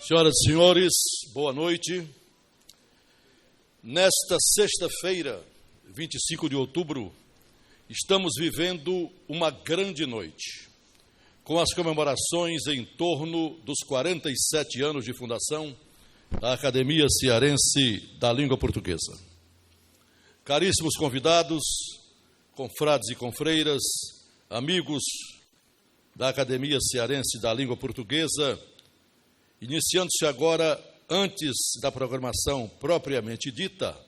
Senhoras e senhores, boa noite. Nesta sexta-feira, 25 de outubro, estamos vivendo uma grande noite, com as comemorações em torno dos 47 anos de fundação da Academia Cearense da Língua Portuguesa. Caríssimos convidados, confrades e confreiras, amigos da Academia Cearense da Língua Portuguesa, iniciando-se agora, antes da programação propriamente dita,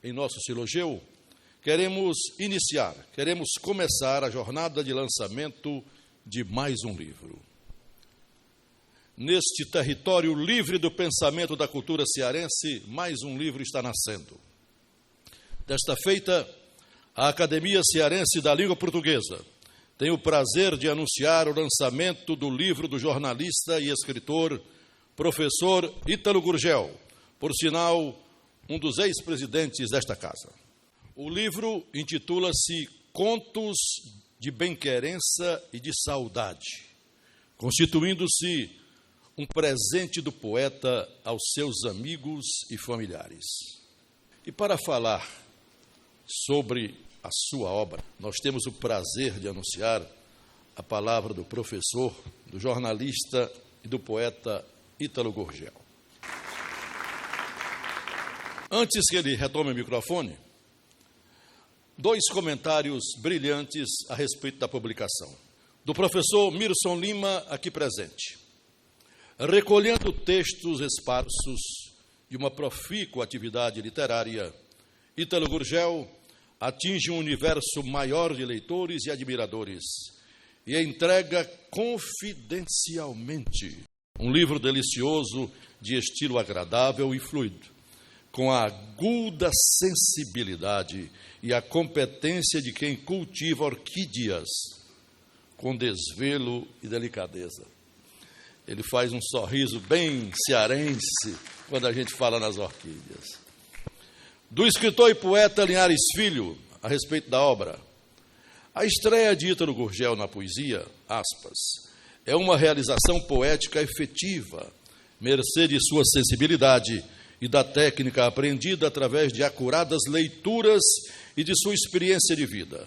em nosso silogeu, queremos começar a jornada de lançamento de mais um livro. Neste território livre do pensamento da cultura cearense, mais um livro está nascendo. Desta feita, a Academia Cearense da Língua Portuguesa tem o prazer de anunciar o lançamento do livro do jornalista e escritor professor Ítalo Gurgel, por sinal, um dos ex-presidentes desta casa. O livro intitula-se Contos de Benquerença e de Saudade, constituindo-se um presente do poeta aos seus amigos e familiares. E para falar sobre a sua obra, nós temos o prazer de anunciar a palavra do professor, do jornalista e do poeta Ítalo Gurgel. Antes que ele retome o microfone, dois comentários brilhantes a respeito da publicação. Do professor Mirson Lima, aqui presente. Recolhendo textos esparsos de uma profícua atividade literária, Ítalo Gurgel atinge um universo maior de leitores e admiradores e entrega confidencialmente um livro delicioso, de estilo agradável e fluido, com a aguda sensibilidade e a competência de quem cultiva orquídeas com desvelo e delicadeza. Ele faz um sorriso bem cearense quando a gente fala nas orquídeas. Do escritor e poeta Linhares Filho, a respeito da obra. A estreia de Ítalo Gurgel na poesia, aspas, é uma realização poética efetiva, mercê de sua sensibilidade e da técnica aprendida através de acuradas leituras e de sua experiência de vida.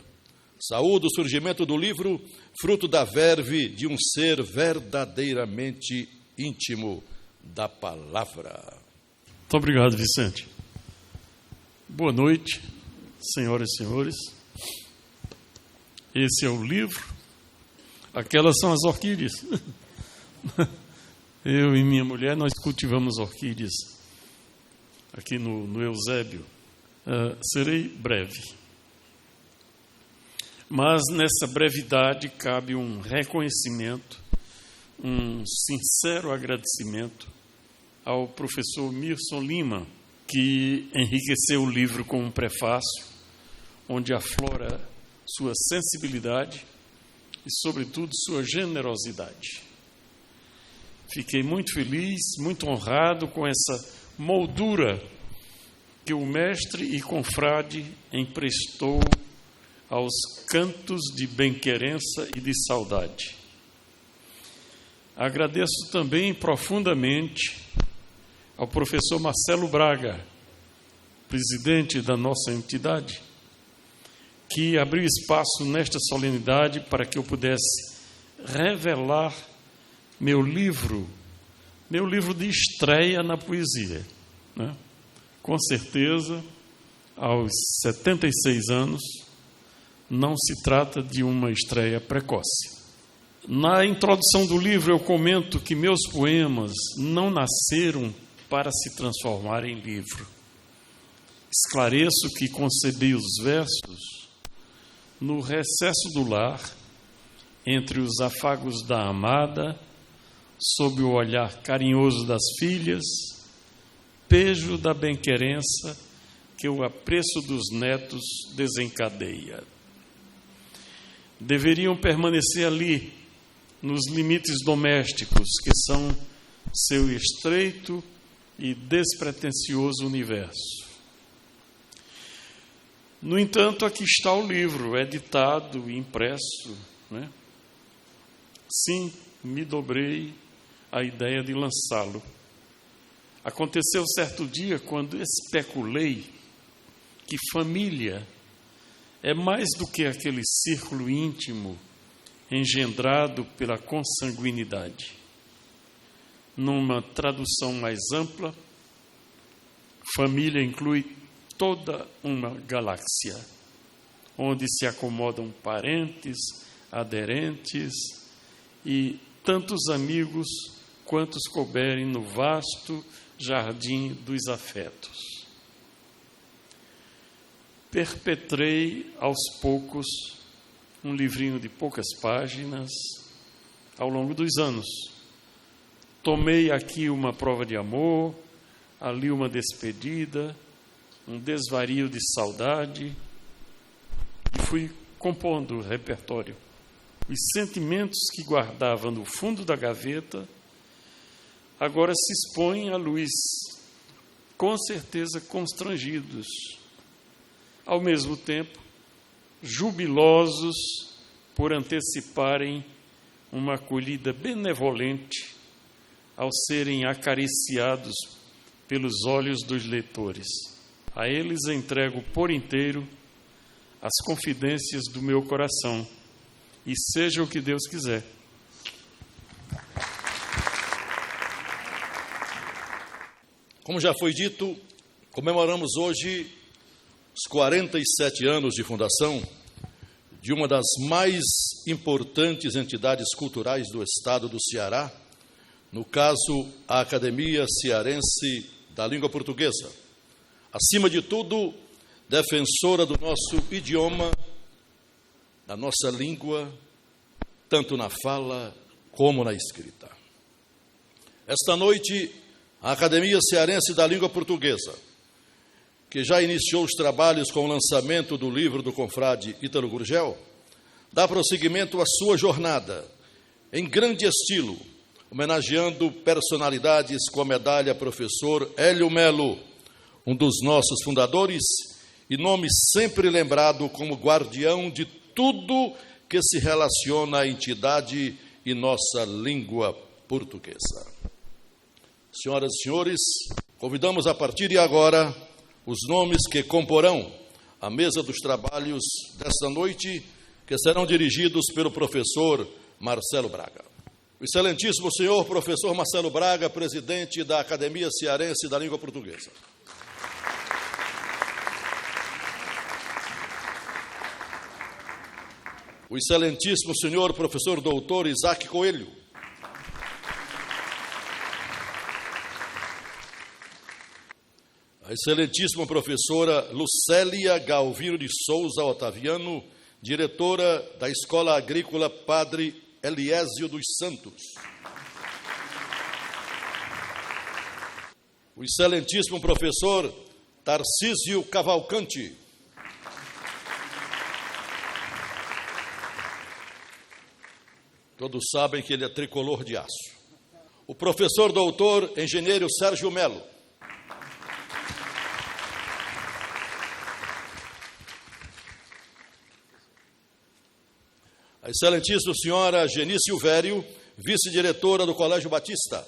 Saúdo o surgimento do livro, fruto da verve de um ser verdadeiramente íntimo da palavra. Muito obrigado, Vicente. Boa noite, senhoras e senhores. Esse é o livro. Aquelas são as orquídeas. Eu e minha mulher, nós cultivamos orquídeas aqui no Eusébio. Serei breve. Mas nessa brevidade cabe um reconhecimento, um sincero agradecimento ao professor Mirson Lima, que enriqueceu o livro com um prefácio, onde aflora sua sensibilidade e, sobretudo, sua generosidade. Fiquei muito feliz, muito honrado com essa moldura que o mestre e confrade emprestou aos cantos de benquerença e de saudade. Agradeço também profundamente ao professor Marcelo Braga, presidente da nossa entidade, que abriu espaço nesta solenidade para que eu pudesse revelar meu livro de estreia na poesia, né? Com certeza, aos 76 anos, não se trata de uma estreia precoce. Na introdução do livro eu comento que meus poemas não nasceram para se transformar em livro. Esclareço que concebi os versos no recesso do lar, entre os afagos da amada, sob o olhar carinhoso das filhas, pejo da benquerença que o apreço dos netos desencadeia. Deveriam permanecer ali, nos limites domésticos, que são seu estreito e despretensioso universo. No entanto, aqui está o livro, editado e impresso, né? Sim, me dobrei à ideia de lançá-lo. Aconteceu certo dia quando especulei que família é mais do que aquele círculo íntimo engendrado pela consanguinidade. Numa tradução mais ampla, família inclui toda uma galáxia, onde se acomodam parentes, aderentes e tantos amigos quantos couberem no vasto jardim dos afetos. Perpetrei aos poucos um livrinho de poucas páginas ao longo dos anos. Tomei aqui uma prova de amor, ali uma despedida, um desvario de saudade, e fui compondo o repertório. Os sentimentos que guardava no fundo da gaveta agora se expõem à luz, com certeza constrangidos, ao mesmo tempo jubilosos por anteciparem uma acolhida benevolente ao serem acariciados pelos olhos dos leitores. A eles entrego por inteiro as confidências do meu coração, e seja o que Deus quiser. Como já foi dito, comemoramos hoje os 47 anos de fundação de uma das mais importantes entidades culturais do estado do Ceará, no caso, a Academia Cearense da Língua Portuguesa. Acima de tudo, defensora do nosso idioma, da nossa língua, tanto na fala como na escrita. Esta noite, a Academia Cearense da Língua Portuguesa, que já iniciou os trabalhos com o lançamento do livro do confrade Ítalo Gurgel, dá prosseguimento à sua jornada, em grande estilo, homenageando personalidades com a medalha Professor Hélio Melo, um dos nossos fundadores, e nome sempre lembrado como guardião de tudo que se relaciona à entidade e nossa língua portuguesa. Senhoras e senhores, convidamos a partir de agora os nomes que comporão a mesa dos trabalhos desta noite, que serão dirigidos pelo professor Marcelo Braga. O excelentíssimo senhor professor Marcelo Braga, presidente da Academia Cearense da Língua Portuguesa. O excelentíssimo senhor professor doutor Isaac Coelho. A excelentíssima professora Lucélia Galvino de Souza Otaviano, diretora da Escola Agrícola Padre Eliésio dos Santos. O excelentíssimo professor Tarcísio Cavalcante. Todos sabem que ele é tricolor de aço. O professor doutor engenheiro Sérgio Melo. A excelentíssima senhora Geni Silvério, vice-diretora do Colégio Batista.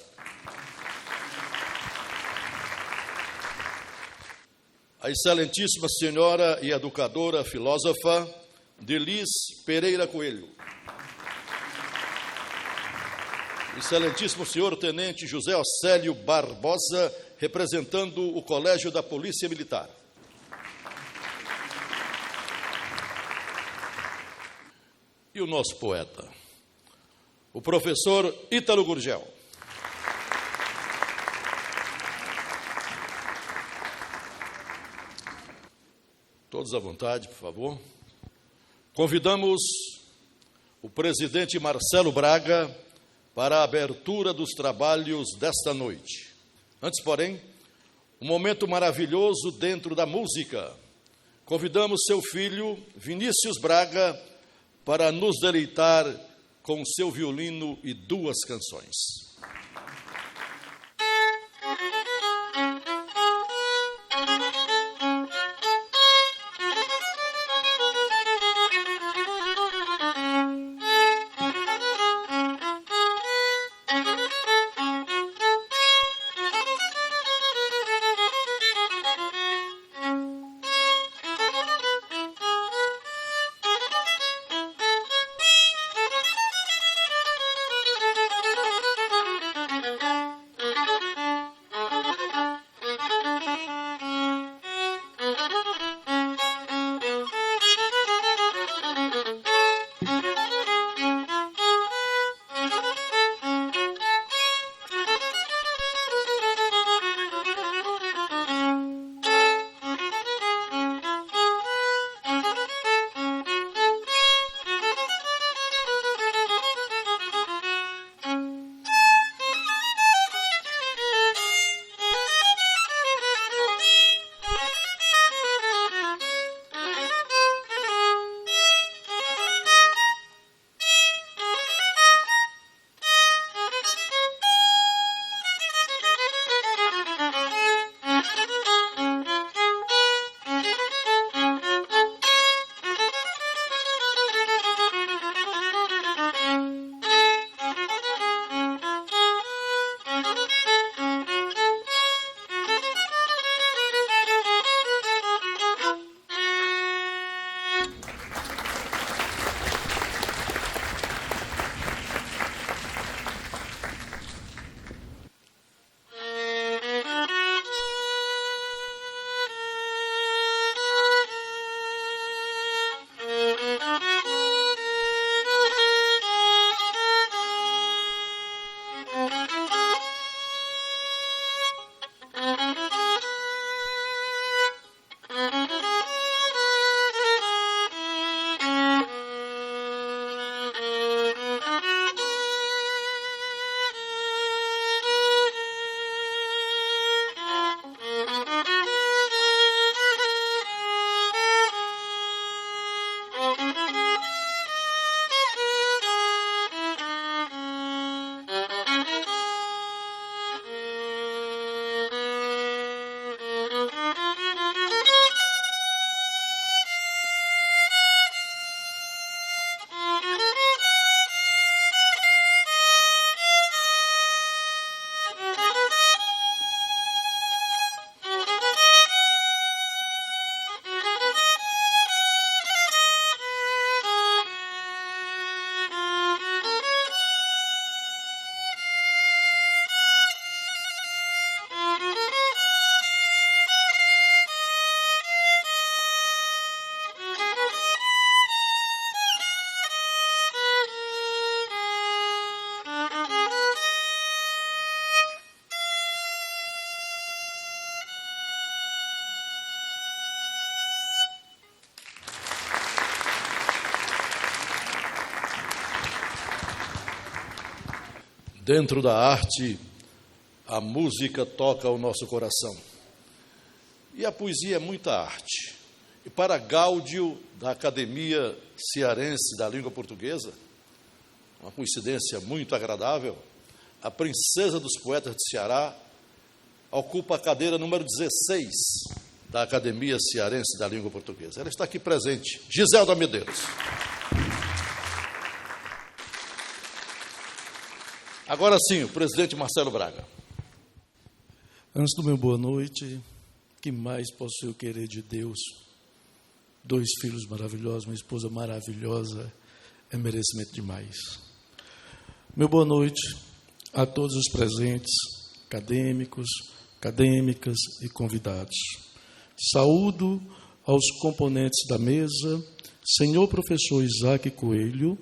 A excelentíssima senhora e educadora filósofa Delis Pereira Coelho. O excelentíssimo senhor tenente José Océlio Barbosa, representando o Colégio da Polícia Militar. E o nosso poeta, o professor Ítalo Gurgel. Todos à vontade, por favor. Convidamos o presidente Marcelo Braga para a abertura dos trabalhos desta noite. Antes, porém, um momento maravilhoso dentro da música. Convidamos seu filho, Vinícius Braga, para nos deleitar com o seu violino e duas canções. Dentro da arte, a música toca o nosso coração. E a poesia é muita arte. E para Gáudio, da Academia Cearense da Língua Portuguesa, uma coincidência muito agradável, a princesa dos poetas de Ceará ocupa a cadeira número 16 da Academia Cearense da Língua Portuguesa. Ela está aqui presente, Giselda Medeiros. Agora sim, o presidente Marcelo Braga. Antes do meu boa noite, que mais posso eu querer de Deus? 2 filhos maravilhosos, uma esposa maravilhosa, é merecimento demais. Meu boa noite a todos os presentes, acadêmicos, acadêmicas e convidados. Saúdo aos componentes da mesa, senhor professor Isaac Coelho,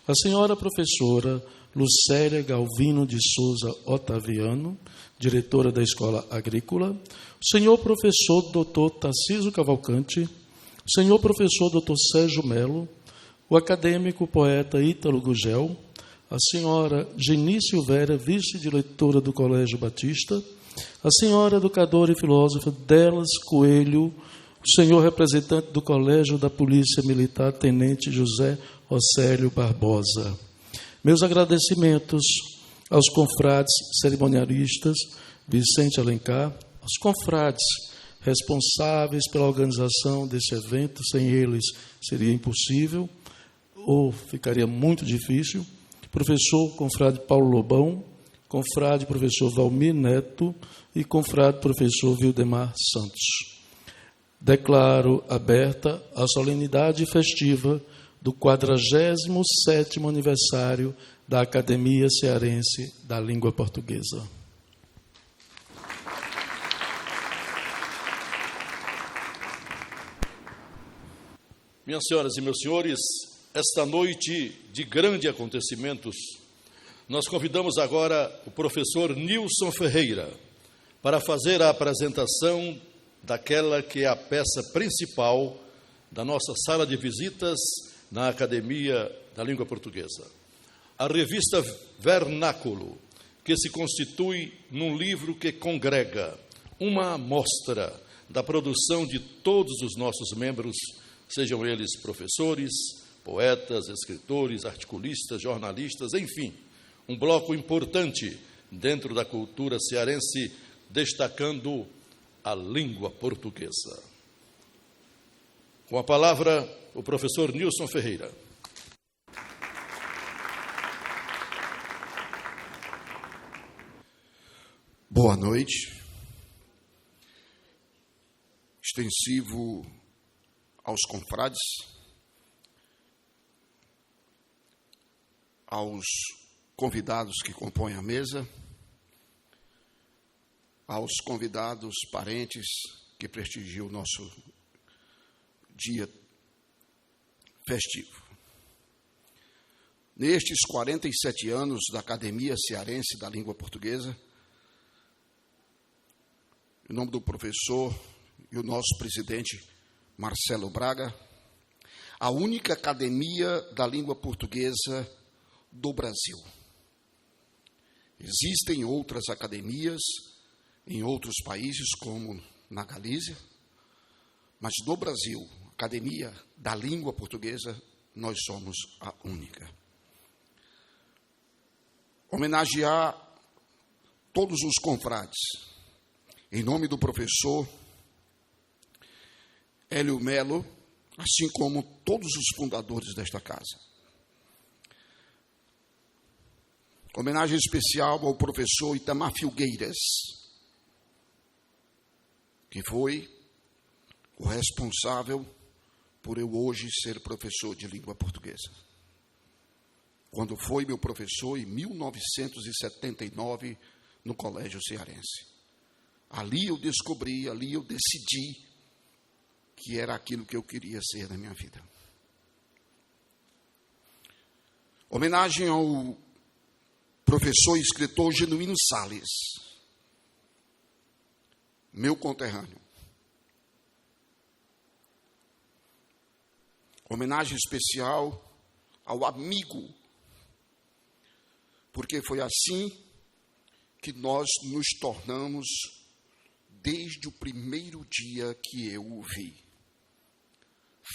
a senhora professora Lucélia Galvino de Souza Otaviano, diretora da Escola Agrícola, o senhor professor Dr. Tarcísio Cavalcante, o senhor professor Dr. Sérgio Melo, o acadêmico poeta Ítalo Gugel, a senhora Geni Silvéria, vice-diretora do Colégio Batista, a senhora educadora e filósofa Delas Coelho, o senhor representante do Colégio da Polícia Militar, Tenente José Océlio Barbosa. Meus agradecimentos aos confrades cerimonialistas Vicente Alencar, aos confrades responsáveis pela organização desse evento. Sem eles seria impossível ou ficaria muito difícil. Professor confrade Paulo Lobão, confrade professor Valmir Neto e confrade professor Vildemar Santos. Declaro aberta a solenidade festiva do 47º aniversário da Academia Cearense da Língua Portuguesa. Minhas senhoras e meus senhores, esta noite de grandes acontecimentos, nós convidamos agora o professor Nilson Ferreira para fazer a apresentação daquela que é a peça principal da nossa sala de visitas na Academia da Língua Portuguesa. A revista Vernáculo, que se constitui num livro que congrega uma amostra da produção de todos os nossos membros, sejam eles professores, poetas, escritores, articulistas, jornalistas, enfim, um bloco importante dentro da cultura cearense, destacando a língua portuguesa. Com a palavra, o professor Nilson Ferreira. Boa noite. Extensivo aos confrades, aos convidados que compõem a mesa, aos convidados, parentes que prestigiam o nosso dia festivo. nestes 47 anos da Academia Cearense da Língua Portuguesa, em nome do professor e o nosso presidente Marcelo Braga, a única academia da língua portuguesa do Brasil. Existem outras academias em outros países, como na Galícia, mas no Brasil, Academia da Língua Portuguesa, nós somos a única. Homenagear todos os confrades, em nome do professor Hélio Melo, assim como todos os fundadores desta casa. Homenagem especial ao professor Itamar Filgueiras, que foi o responsável por eu hoje ser professor de língua portuguesa. Quando foi meu professor em 1979 no Colégio Cearense. Ali eu descobri, ali eu decidi que era aquilo que eu queria ser na minha vida. Homenagem ao professor e escritor Genuíno Salles, meu conterrâneo. Homenagem especial ao amigo, porque foi assim que nós nos tornamos desde o primeiro dia que eu o vi.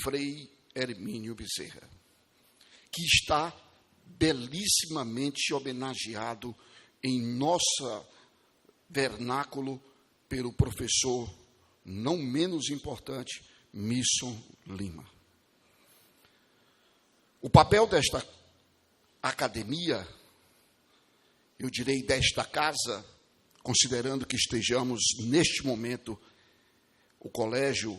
Frei Hermínio Bezerra, que está belíssimamente homenageado em nosso vernáculo pelo professor, não menos importante, Misson Lima. O papel desta academia, eu direi desta casa, considerando que estejamos neste momento, o Colégio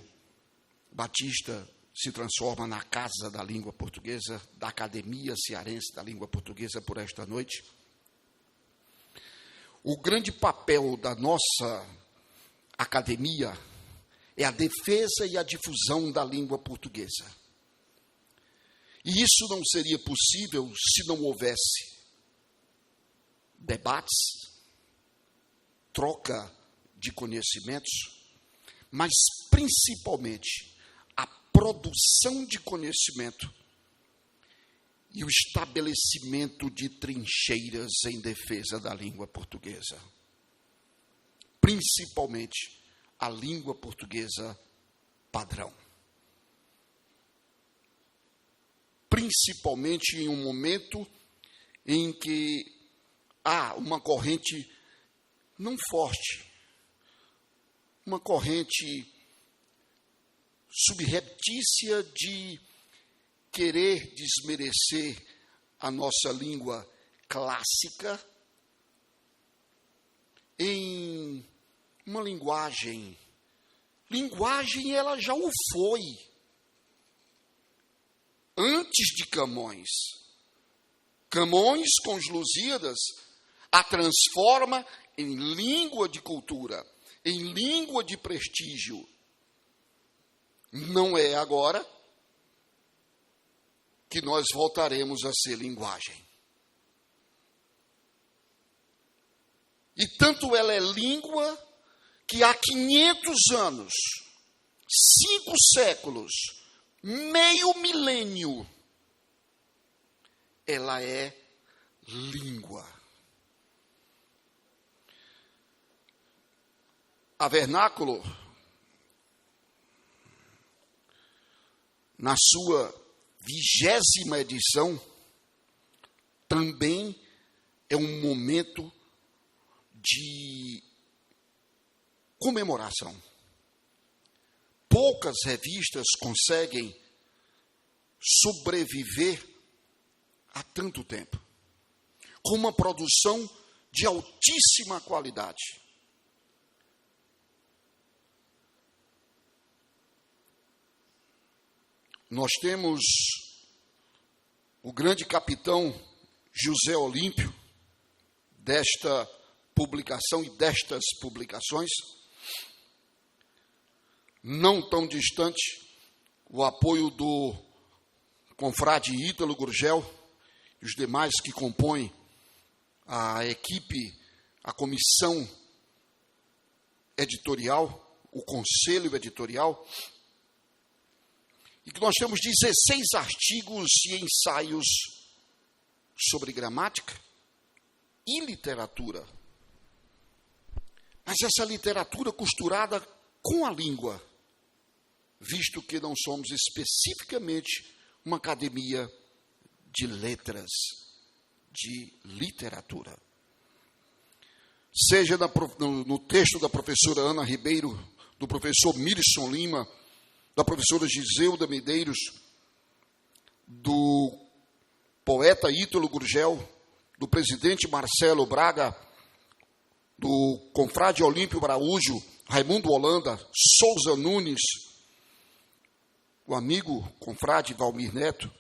Batista se transforma na Casa da Língua Portuguesa, da Academia Cearense da Língua Portuguesa por esta noite. O grande papel da nossa academia é a defesa e a difusão da língua portuguesa. E isso não seria possível se não houvesse debates, troca de conhecimentos, mas principalmente a produção de conhecimento e o estabelecimento de trincheiras em defesa da língua portuguesa. Principalmente a língua portuguesa padrão. Principalmente em um momento em que há uma corrente não forte, uma corrente subreptícia de querer desmerecer a nossa língua clássica em uma linguagem. Linguagem ela já o foi. Antes de Camões. Camões, com os Lusíadas, a transforma em língua de cultura, em língua de prestígio. Não é agora que nós voltaremos a ser linguagem. E tanto ela é língua que há 500 anos, 5 séculos, meio milênio, ela é língua. A Vernáculo, na sua 20ª edição, também é um momento de comemoração. Poucas revistas conseguem sobreviver há tanto tempo, com uma produção de altíssima qualidade. Nós temos o grande capitão José Olímpio, desta publicação e destas publicações, não tão distante, o apoio do confrade Ítalo Gurgel e os demais que compõem a equipe, a comissão editorial, o conselho editorial, e que nós temos 16 artigos e ensaios sobre gramática e literatura. Mas essa literatura costurada com a língua, visto que não somos especificamente uma academia de letras, de literatura. Seja no texto da professora Ana Ribeiro, do professor Mirson Lima, da professora Giseuda Medeiros, do poeta Ítalo Gurgel, do presidente Marcelo Braga, do confrade Olímpio Araújo, Raimundo Holanda, Souza Nunes, o amigo confrade Valmir Neto,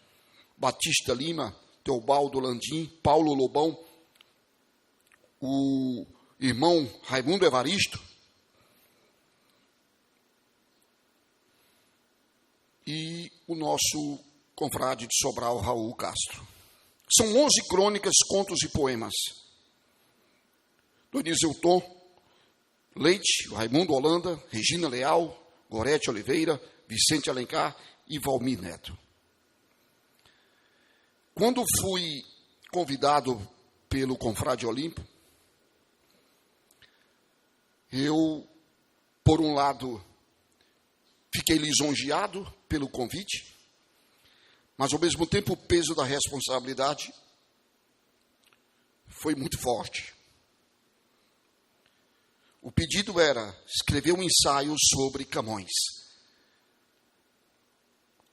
Batista Lima, Teobaldo Landim, Paulo Lobão, o irmão Raimundo Evaristo e o nosso confrade de Sobral, Raul Castro. São 11 crônicas, contos e poemas. Do Eliseu Tom Leite, Raimundo Holanda, Regina Leal, Gorete Oliveira, Vicente Alencar e Valmir Neto. Quando fui convidado pelo confrade Olímpio, eu, por um lado, fiquei lisonjeado pelo convite, mas, ao mesmo tempo, o peso da responsabilidade foi muito forte. O pedido era escrever um ensaio sobre Camões,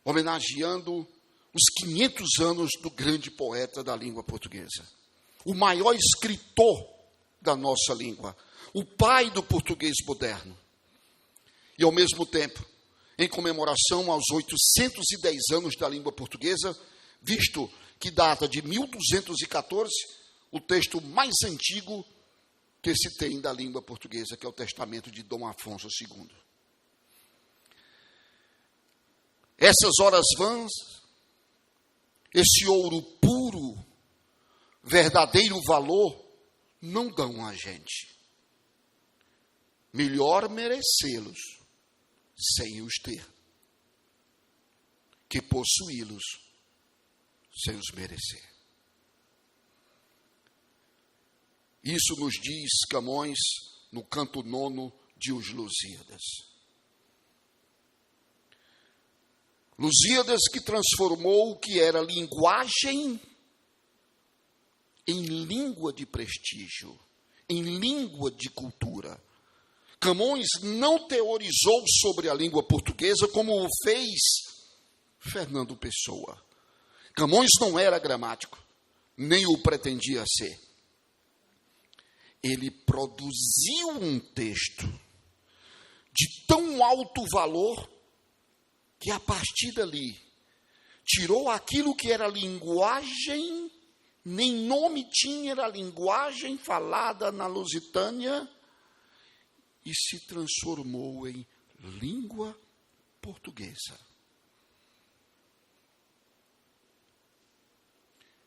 homenageando os 500 anos do grande poeta da língua portuguesa, o maior escritor da nossa língua, o pai do português moderno. E, ao mesmo tempo, em comemoração aos 810 anos da língua portuguesa, visto que data de 1214, o texto mais antigo que se tem da língua portuguesa, que é o testamento de Dom Afonso II. Essas horas vãs, esse ouro puro, verdadeiro valor, não dão a gente. Melhor merecê-los sem os ter, que possuí-los sem os merecer. Isso nos diz Camões no canto 9 de Os Lusíadas. Lusíadas que transformou o que era linguagem em língua de prestígio, em língua de cultura. Camões não teorizou sobre a língua portuguesa como o fez Fernando Pessoa. Camões não era gramático, nem o pretendia ser. Ele produziu um texto de tão alto valor que, a partir dali, tirou aquilo que era linguagem, nem nome tinha, era linguagem falada na Lusitânia, e se transformou em língua portuguesa.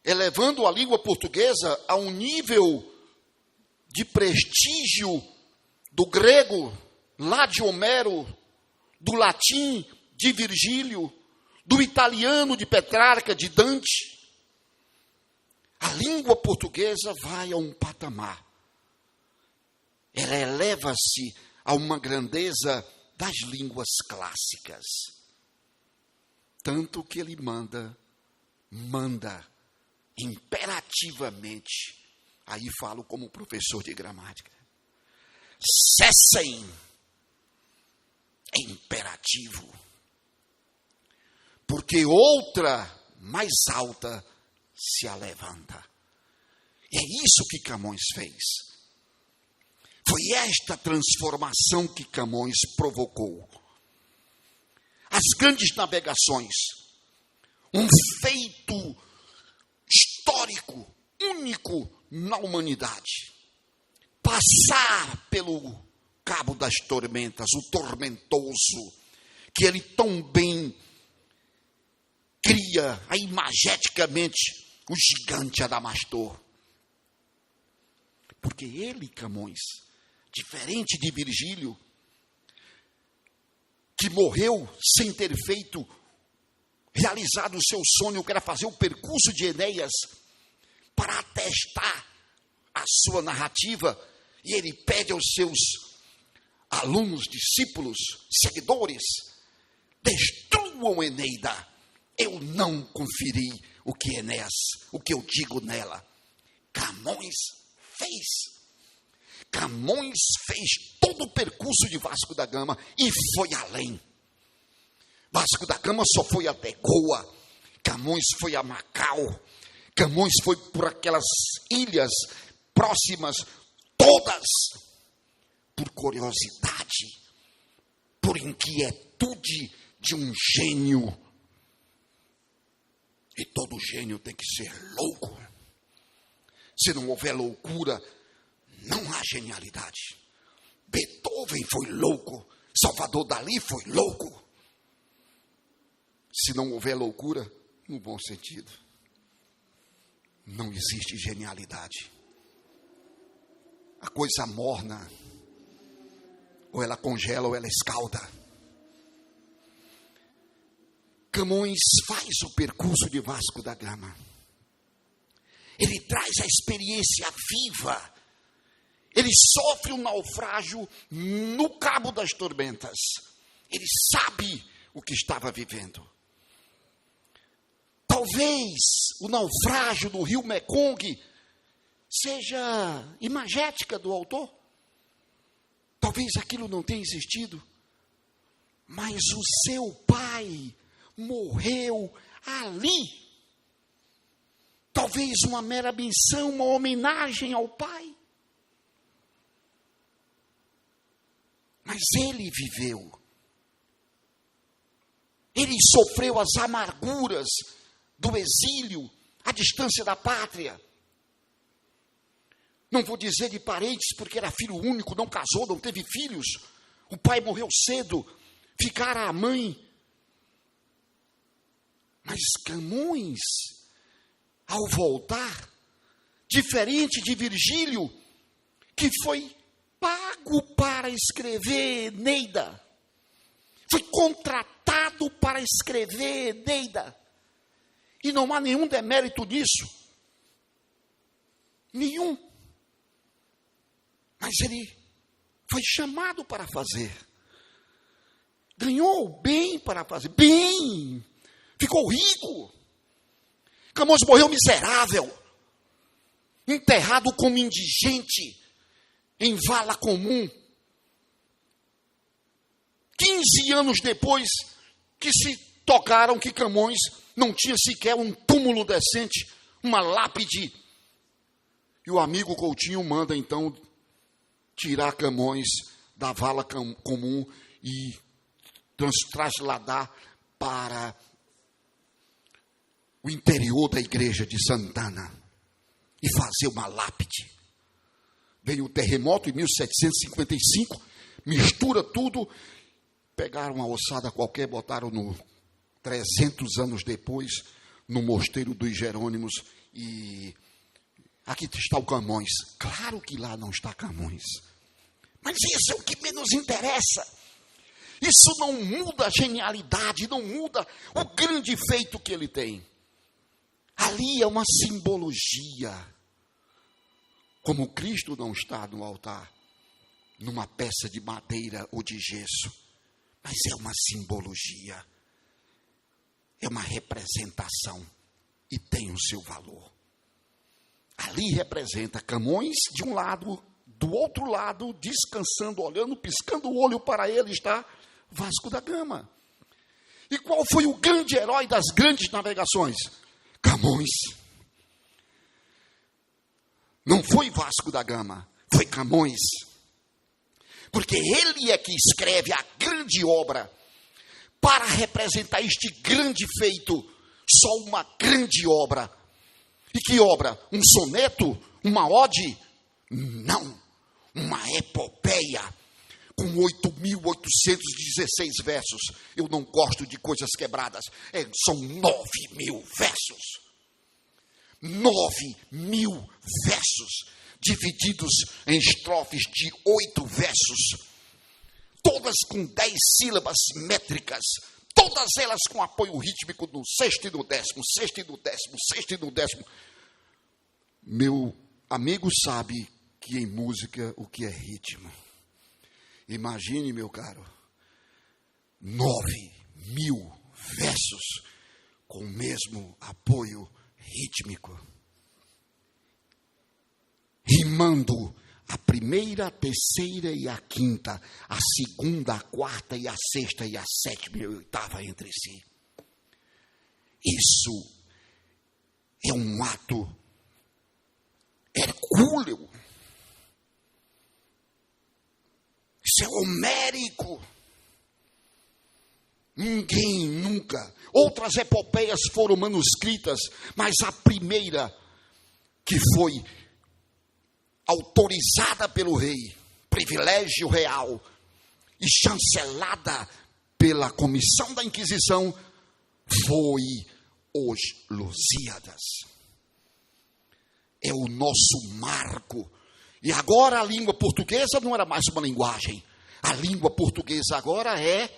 Elevando a língua portuguesa a um nível de prestígio do grego, lá de Homero, do latim, de Virgílio, do italiano, de Petrarca, de Dante. A língua portuguesa vai a um patamar. Ela eleva-se a uma grandeza das línguas clássicas. Tanto que ele manda imperativamente, aí falo como professor de gramática, cessem, é imperativo, porque outra mais alta se alevanta. E é isso que Camões fez. Foi esta transformação que Camões provocou. As grandes navegações, um feito histórico, único na humanidade. Passar pelo cabo das tormentas, o tormentoso, que ele tão bem cria aí imageticamente o gigante Adamastor. Porque ele, Camões, diferente de Virgílio, que morreu sem ter realizado o seu sonho, que era fazer o percurso de Enéas, para atestar a sua narrativa, e ele pede aos seus alunos, discípulos, seguidores, destruam Eneida. Eu não conferi o que eu digo nela. Camões fez todo o percurso de Vasco da Gama e foi além. Vasco da Gama só foi até Goa, Camões foi a Macau, Camões foi por aquelas ilhas próximas, todas, por curiosidade, por inquietude de um gênio. E todo gênio tem que ser louco. Se não houver loucura, não há genialidade. Beethoven foi louco, Salvador Dalí foi louco. Se não houver loucura, no bom sentido, não existe genialidade. A coisa morna, ou ela congela ou ela escalda. Camões faz o percurso de Vasco da Gama. Ele traz a experiência viva. Ele sofre um naufrágio no Cabo das Tormentas. Ele sabe o que estava vivendo. Talvez o naufrágio do rio Mekong seja imagética do autor. Talvez aquilo não tenha existido. Mas o seu pai morreu ali. Talvez uma mera menção, uma homenagem ao pai. Mas ele viveu. Ele sofreu as amarguras do exílio, a distância da pátria. Não vou dizer de parentes, porque era filho único, não casou, não teve filhos. O pai morreu cedo, ficara a mãe. Mas Camões, ao voltar, diferente de Virgílio, que foi pago para escrever Eneida, foi contratado para escrever Eneida, e não há nenhum demérito nisso, nenhum, mas ele foi chamado para fazer, ganhou bem para fazer, bem, ficou rico. Camões morreu miserável, enterrado como indigente em vala comum. 15 anos depois que se tocaram que Camões não tinha sequer um túmulo decente, uma lápide. E o amigo Coutinho manda então tirar Camões da vala comum e trasladar para o interior da igreja de Santana e fazer uma lápide. Veio o terremoto em 1755, mistura tudo, pegaram uma ossada qualquer, botaram 300 anos depois, no mosteiro dos Jerônimos, e aqui está o Camões. Claro que lá não está Camões, mas isso é o que menos interessa. Isso não muda a genialidade, não muda o grande feito que ele tem. Ali é uma simbologia. Como Cristo não está no altar, numa peça de madeira ou de gesso, mas é uma simbologia, é uma representação e tem o seu valor. Ali representa Camões de um lado, do outro lado, descansando, olhando, piscando o olho para ele, está Vasco da Gama. E qual foi o grande herói das grandes navegações? Camões. Não foi Vasco da Gama, foi Camões. Porque ele é que escreve a grande obra para representar este grande feito. Só uma grande obra. E que obra? Um soneto? Uma ode? Não. Uma epopeia com 8.816 versos. Eu não gosto de coisas quebradas. São 9.000 versos. 9.000 versos, divididos em estrofes de 8 versos, todas com 10 sílabas métricas, todas elas com apoio rítmico no sexto e no décimo, sexto e no décimo, sexto e no décimo. Meu amigo sabe que em música o que é ritmo. Imagine, meu caro, 9.000 versos com o mesmo apoio rítmico, rimando a primeira, a terceira e a quinta, a segunda, a quarta e a sexta e a sétima e a oitava entre si. Isso é um ato hercúleo. Isso é homérico. Ninguém nunca. Outras epopeias foram manuscritas, mas a primeira que foi autorizada pelo rei, privilégio real, e chancelada pela comissão da Inquisição, foi os Lusíadas. É o nosso marco. E agora a língua portuguesa não era mais uma linguagem. A língua portuguesa agora é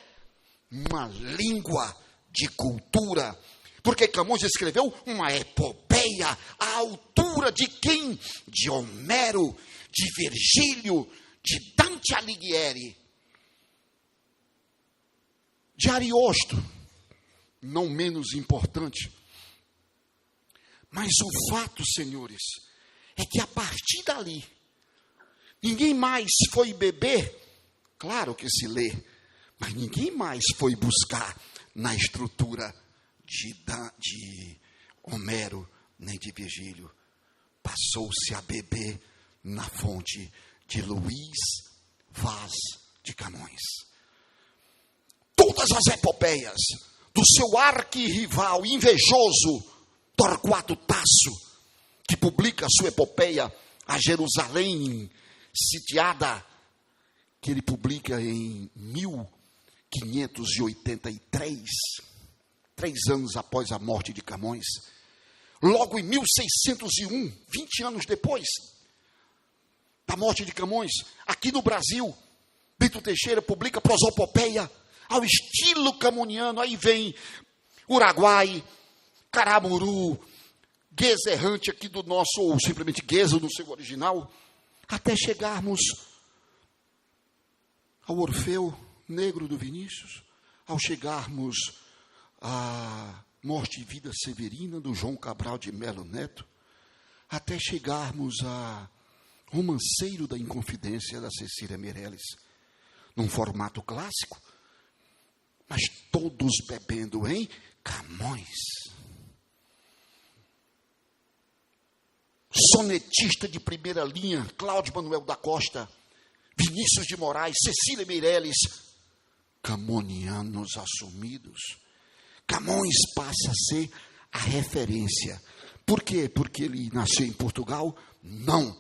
uma língua de cultura. Porque Camões escreveu uma epopeia à altura de quem? De Homero, de Virgílio, de Dante Alighieri, de Ariosto, não menos importante. Mas o fato, senhores, é que a partir dali, ninguém mais foi beber, claro que se lê, mas ninguém mais foi buscar na estrutura de Homero, nem de Virgílio. Passou-se a beber na fonte de Luís Vaz de Camões. Todas as epopeias do seu arquirrival invejoso, Torquato Tasso, que publica a sua epopeia, a Jerusalém sitiada, que ele publica em 1583, 3 anos após a morte de Camões. Logo em 1601, 20 anos depois da morte de Camões, aqui no Brasil, Bento Teixeira publica Prosopopeia ao estilo camoniano. Aí vem Uruguai, Caramuru, Gueza errante aqui do nosso, ou simplesmente Gueza no seu original, até chegarmos ao Orfeu Negro do Vinícius, ao chegarmos à Morte e Vida Severina do João Cabral de Melo Neto, até chegarmos a Romanceiro da Inconfidência da Cecília Meirelles, num formato clássico, mas todos bebendo em Camões. Sonetista de primeira linha, Cláudio Manuel da Costa, Vinícius de Moraes, Cecília Meirelles, camonianos assumidos. Camões passa a ser a referência. Por quê? Porque ele nasceu em Portugal? Não.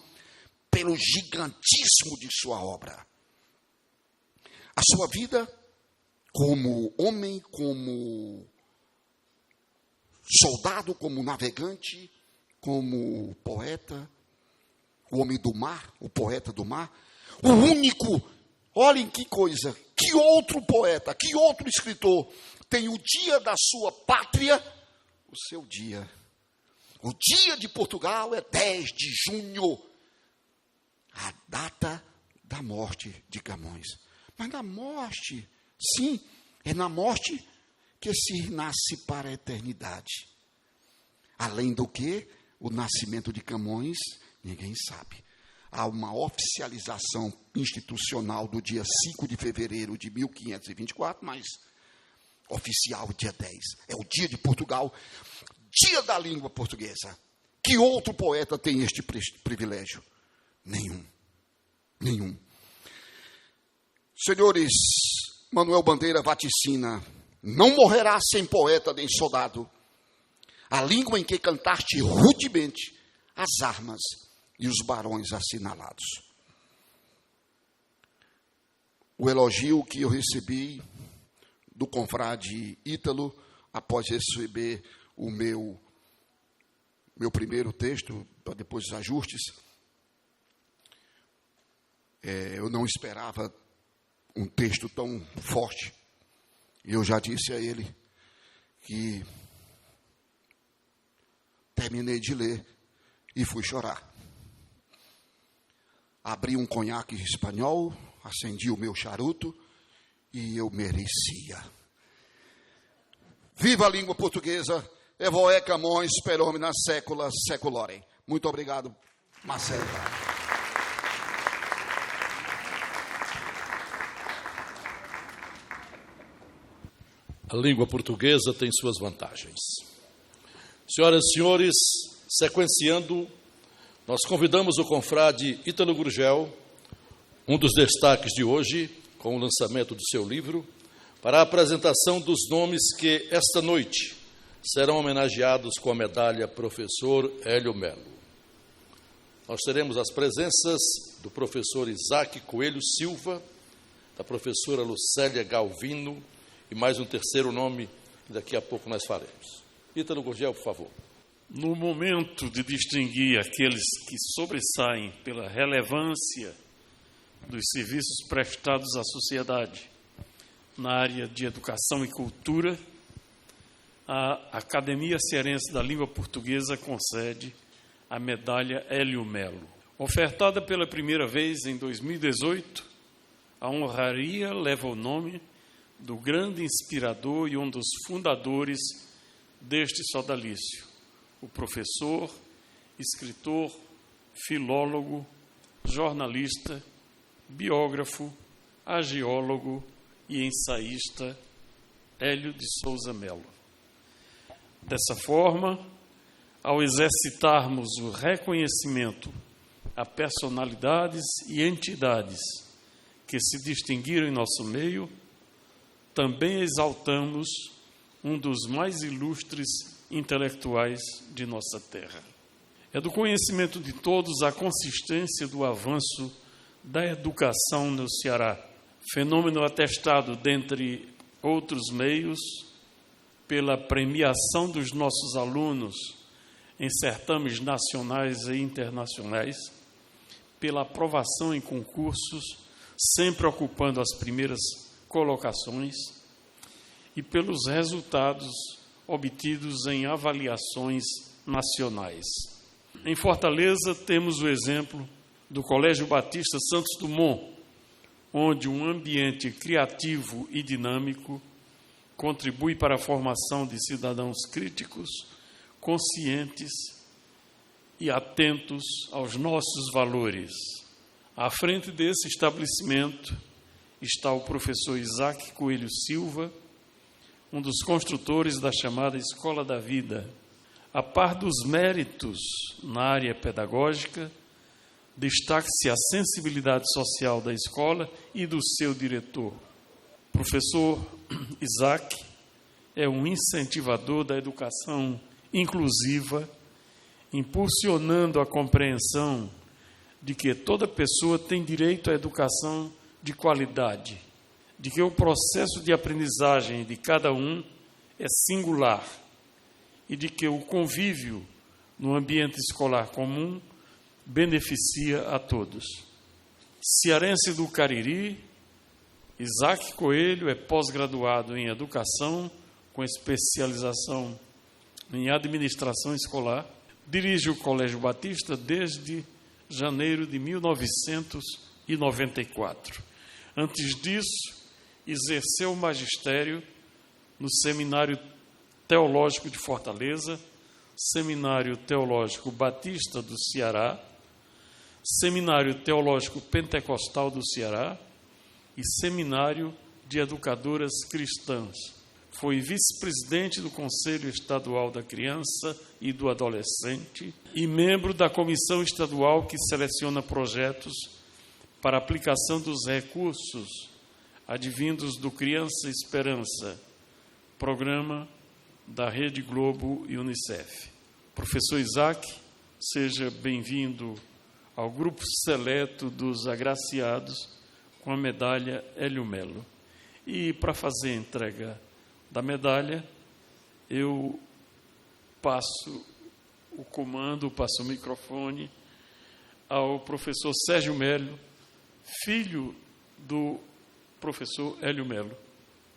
Pelo gigantismo de sua obra. A sua vida como homem, como soldado, como navegante, como poeta, o homem do mar, o poeta do mar, o único, olhem que coisa, que outro poeta, que outro escritor tem o dia da sua pátria, o seu dia. O dia de Portugal é 10 de junho, a data da morte de Camões. Mas na morte, sim, é na morte que se nasce para a eternidade. Além do que, o nascimento de Camões, ninguém sabe. Há uma oficialização institucional do dia 5 de fevereiro de 1524, mas oficial dia 10. É o dia de Portugal, dia da língua portuguesa. Que outro poeta tem este privilégio? Nenhum. Nenhum. Senhores, Manuel Bandeira vaticina: não morrerá sem poeta nem soldado a língua em que cantaste rudemente as armas e os barões assinalados. O elogio que eu recebi do confrade Ítalo, após receber o meu meu primeiro texto, para depois os ajustes. Eu não esperava um texto tão forte. E eu já disse a ele que terminei de ler e fui chorar. Abri um conhaque espanhol, acendi o meu charuto e eu merecia. Viva a língua portuguesa! Evoe Camões, per omnia secula seculorem. Muito obrigado, Marcelo. A língua portuguesa tem suas vantagens. Senhoras e senhores, sequenciando, nós convidamos o confrade Ítalo Gurgel, um dos destaques de hoje, com o lançamento do seu livro, para a apresentação dos nomes que, esta noite, serão homenageados com a medalha Professor Hélio Melo. Nós teremos as presenças do professor Isaac Coelho Silva, da professora Lucélia Galvino, e mais um terceiro nome que daqui a pouco nós faremos. Ítalo Gurgel, por favor. No momento de distinguir aqueles que sobressaem pela relevância dos serviços prestados à sociedade na área de educação e cultura, a Academia Cearense da Língua Portuguesa concede a medalha Hélio Melo. Ofertada pela primeira vez em 2018, a honraria leva o nome do grande inspirador e um dos fundadores deste sodalício, o professor, escritor, filólogo, jornalista, biógrafo, agiólogo e ensaísta Hélio de Souza Melo. Dessa forma, ao exercitarmos o reconhecimento a personalidades e entidades que se distinguiram em nosso meio, também exaltamos um dos mais ilustres intelectuais de nossa terra. É do conhecimento de todos a consistência do avanço da educação no Ceará, fenômeno atestado, dentre outros meios, pela premiação dos nossos alunos em certames nacionais e internacionais, pela aprovação em concursos, sempre ocupando as primeiras colocações, e pelos resultados obtidos em avaliações nacionais. Em Fortaleza, temos o exemplo do Colégio Batista Santos Dumont, onde um ambiente criativo e dinâmico contribui para a formação de cidadãos críticos, conscientes e atentos aos nossos valores. À frente desse estabelecimento está o professor Isaac Coelho Silva, um dos construtores da chamada Escola da Vida. A par dos méritos na área pedagógica, destaque-se a sensibilidade social da escola e do seu diretor. O professor Isaac é um incentivador da educação inclusiva, impulsionando a compreensão de que toda pessoa tem direito à educação de qualidade, de que o processo de aprendizagem de cada um é singular e de que o convívio no ambiente escolar comum beneficia a todos. Cearense do Cariri, Isaac Coelho é pós-graduado em Educação, com especialização em Administração Escolar. Dirige o Colégio Batista desde janeiro de 1994. Antes disso, exerceu o magistério no Seminário Teológico de Fortaleza, Seminário Teológico Batista do Ceará, Seminário Teológico Pentecostal do Ceará e Seminário de Educadoras Cristãs. Foi vice-presidente do Conselho Estadual da Criança e do Adolescente e membro da Comissão Estadual que seleciona projetos para aplicação dos recursos advindos do Criança Esperança, programa da Rede Globo e Unicef. Professor Isaac, seja bem-vindo ao grupo seleto dos agraciados com a medalha Hélio Melo. E para fazer a entrega da medalha, eu passo o comando, passo o microfone ao professor Sérgio Melo, filho do professor Hélio Melo,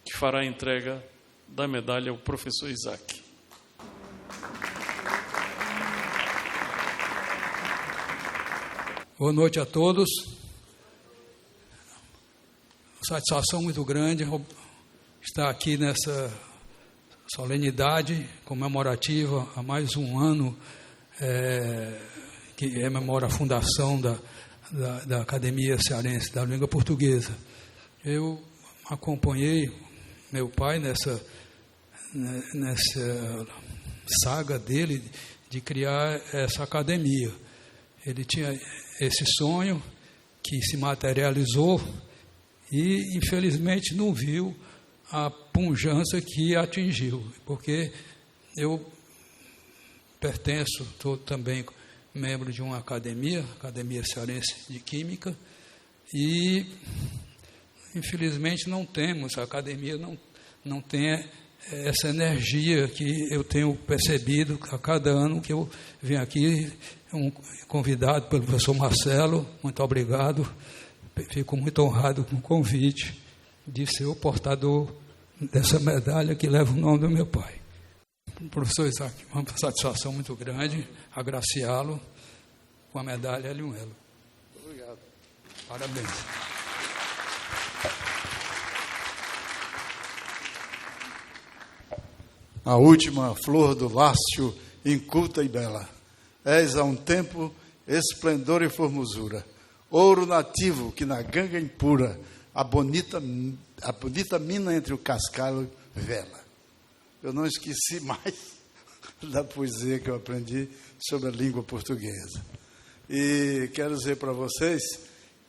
que fará a entrega da medalha ao professor Isaac. Boa noite a todos. Satisfação muito grande estar aqui nessa solenidade comemorativa há mais um ano, que rememora a fundação da Academia Cearense da Língua Portuguesa. Eu acompanhei meu pai nessa saga dele de criar essa academia. Ele tinha esse sonho que se materializou e, infelizmente, não viu a pujança que atingiu, porque eu sou também membro de uma Academia Cearense de Química, e, infelizmente, não temos, a academia não tem essa energia que eu tenho percebido a cada ano que eu venho aqui, convidado pelo professor Marcelo. Muito obrigado, fico muito honrado com o convite de ser o portador dessa medalha que leva o nome do meu pai. Professor Isaac, uma satisfação muito grande agraciá-lo com a medalha Hélio Melo. Obrigado. Parabéns. A última flor do Lácio, inculta e bela. És a um tempo esplendor e formosura, ouro nativo que na ganga impura a bonita mina entre o cascalho vela. Eu não esqueci mais da poesia que eu aprendi sobre a língua portuguesa. E quero dizer para vocês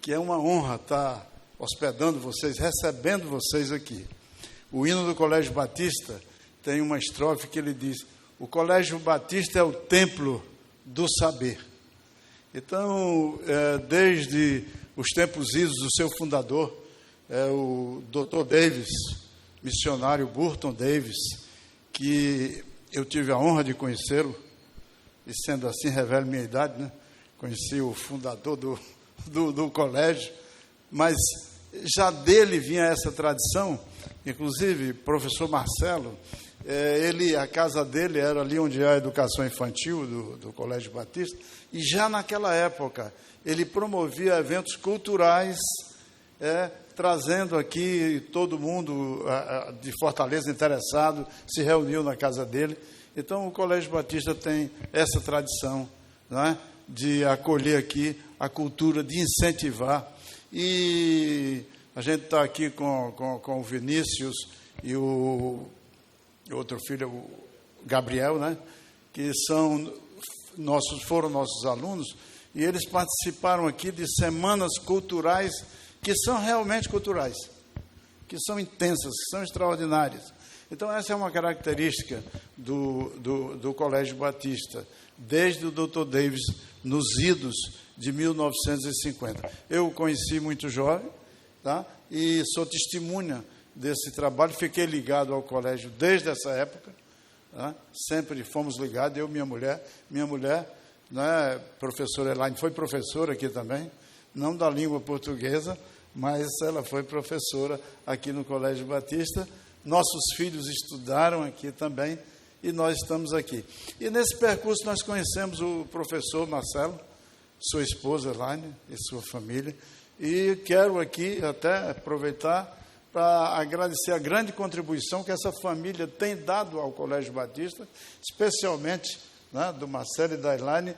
que é uma honra estar hospedando vocês, recebendo vocês aqui. O hino do Colégio Batista tem uma estrofe que ele diz: o Colégio Batista é o templo do saber. Então, desde os tempos idos do seu fundador, o Dr. Davis, missionário Burton Davis, que eu tive a honra de conhecê-lo, e sendo assim revelo minha idade, né? Conheci o fundador do colégio, mas já dele vinha essa tradição. Inclusive, professor Marcelo, a casa dele era ali onde é a educação infantil do Colégio Batista, e já naquela época ele promovia eventos culturais, trazendo aqui todo mundo de Fortaleza interessado, se reuniu na casa dele. Então o Colégio Batista tem essa tradição, não é? De acolher aqui a cultura, de incentivar. E a gente está aqui com o Vinícius e o outro filho, o Gabriel, né? Que foram nossos alunos, e eles participaram aqui de semanas culturais que são realmente culturais, que são intensas, que são extraordinárias. Então, essa é uma característica do Colégio Batista, desde o Dr. Davis, nos idos de 1950. Eu o conheci muito jovem, tá? E sou testemunha desse trabalho, fiquei ligado ao colégio desde essa época, tá? Sempre fomos ligados, eu e minha mulher, né, professora Elaine, foi professora aqui também, não da língua portuguesa, mas ela foi professora aqui no Colégio Batista. Nossos filhos estudaram aqui também, e nós estamos aqui. E nesse percurso nós conhecemos o professor Marcelo, sua esposa Elaine e sua família, e quero aqui até aproveitar para agradecer a grande contribuição que essa família tem dado ao Colégio Batista, especialmente, né, do Marcelo e da Elaine.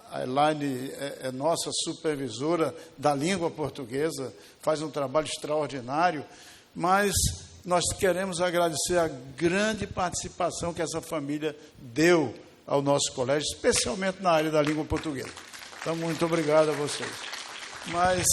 A Elaine é nossa supervisora da língua portuguesa, faz um trabalho extraordinário, mas nós queremos agradecer a grande participação que essa família deu ao nosso colégio, especialmente na área da língua portuguesa. Então, muito obrigado a vocês. Mas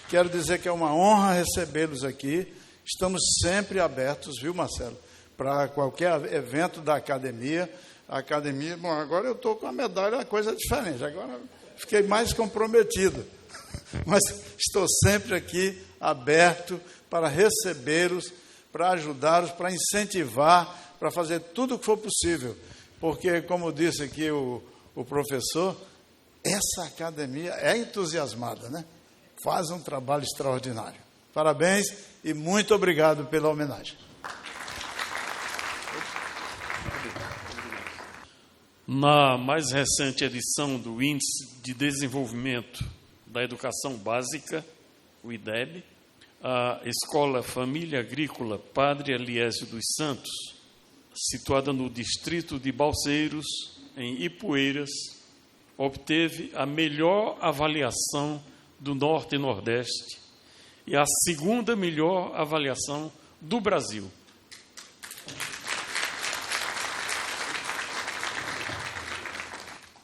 quero dizer que é uma honra recebê-los aqui. Estamos sempre abertos, viu, Marcelo, para qualquer evento da academia. A academia, bom, agora eu estou com a medalha, a coisa é diferente, agora fiquei mais comprometido. Mas estou sempre aqui aberto para recebê-los, para ajudá-los, para incentivar, para fazer tudo o que for possível. Porque, como disse aqui o o professor, essa academia é entusiasmada, né? Faz um trabalho extraordinário. Parabéns e muito obrigado pela homenagem. Na mais recente edição do Índice de Desenvolvimento da Educação Básica, o IDEB, a Escola Família Agrícola Padre Eliésio dos Santos, situada no distrito de Balseiros, em Ipueiras, obteve a melhor avaliação do Norte e Nordeste e a segunda melhor avaliação do Brasil.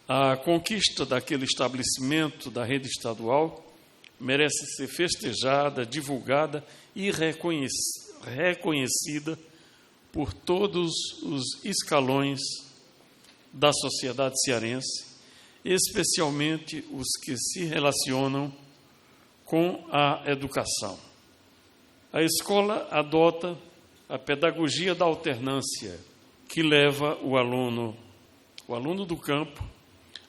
A conquista daquele estabelecimento da rede estadual merece ser festejada, divulgada e reconhecida por todos os escalões da sociedade cearense, especialmente os que se relacionam com a educação. A escola adota a pedagogia da alternância, que leva o aluno do campo,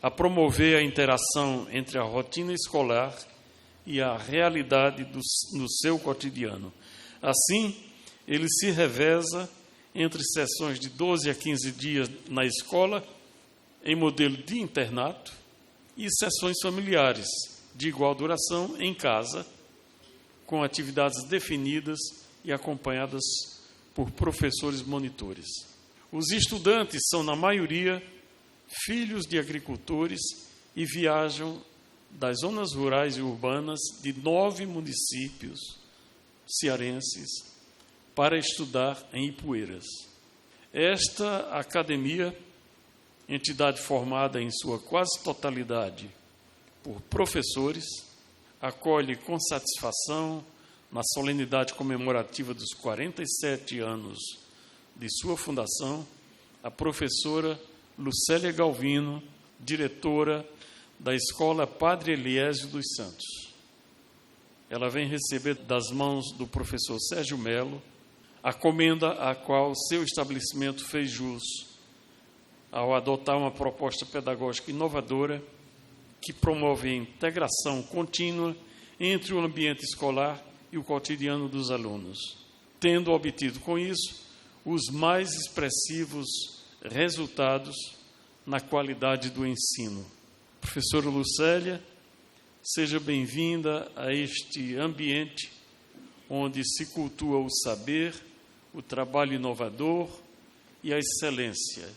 a promover a interação entre a rotina escolar e a realidade no seu cotidiano. Assim, ele se reveza entre sessões de 12 a 15 dias na escola, em modelo de internato, e sessões familiares de igual duração em casa, com atividades definidas e acompanhadas por professores monitores. Os estudantes são, na maioria, filhos de agricultores e viajam das zonas rurais e urbanas de 9 municípios cearenses para estudar em Ipueiras. Esta academia, entidade formada em sua quase totalidade por professores, acolhe com satisfação, na solenidade comemorativa dos 47 anos de sua fundação, a professora Lucélia Galvino, diretora da Escola Padre Eliésio dos Santos. Ela vem receber das mãos do professor Sérgio Melo a comenda a qual seu estabelecimento fez jus ao adotar uma proposta pedagógica inovadora que promove a integração contínua entre o ambiente escolar e o cotidiano dos alunos, tendo obtido com isso os mais expressivos resultados na qualidade do ensino. Professora Lucélia, seja bem-vinda a este ambiente onde se cultua o saber, o trabalho inovador e a excelência.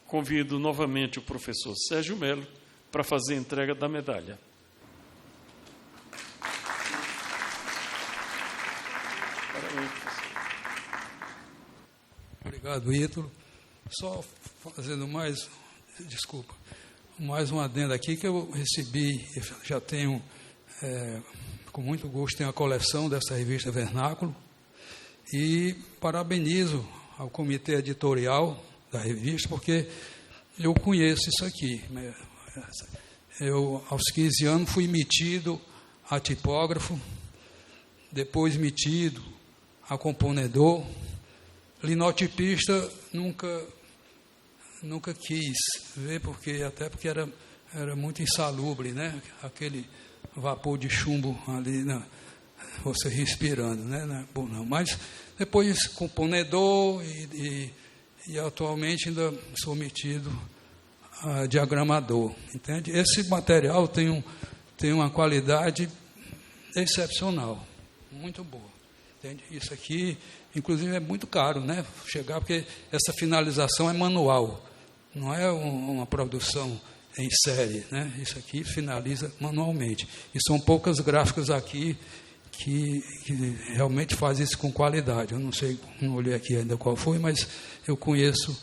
Convido novamente o professor Sérgio Melo para fazer a entrega da medalha. Obrigado, Ítalo. Só fazendo mais um adendo aqui, que eu recebi, já tenho, com muito gosto, tenho a coleção dessa revista Vernáculo, e parabenizo ao comitê editorial da revista, porque eu conheço isso aqui. Eu, aos 15 anos, fui metido a tipógrafo, depois metido a componedor, linotipista nunca quis ver, porque era muito insalubre, né? Aquele vapor de chumbo ali, você respirando, né? Bom, não. Mas depois componedor e atualmente ainda sou metido a diagramador, entende? Esse material tem uma qualidade excepcional, muito boa, entende? Isso aqui, inclusive, é muito caro, né? Porque essa finalização é manual, não é uma produção em série, né? Isso aqui finaliza manualmente. E são poucas gráficas aqui que realmente fazem isso com qualidade. Eu não sei, não olhei aqui ainda qual foi, mas eu conheço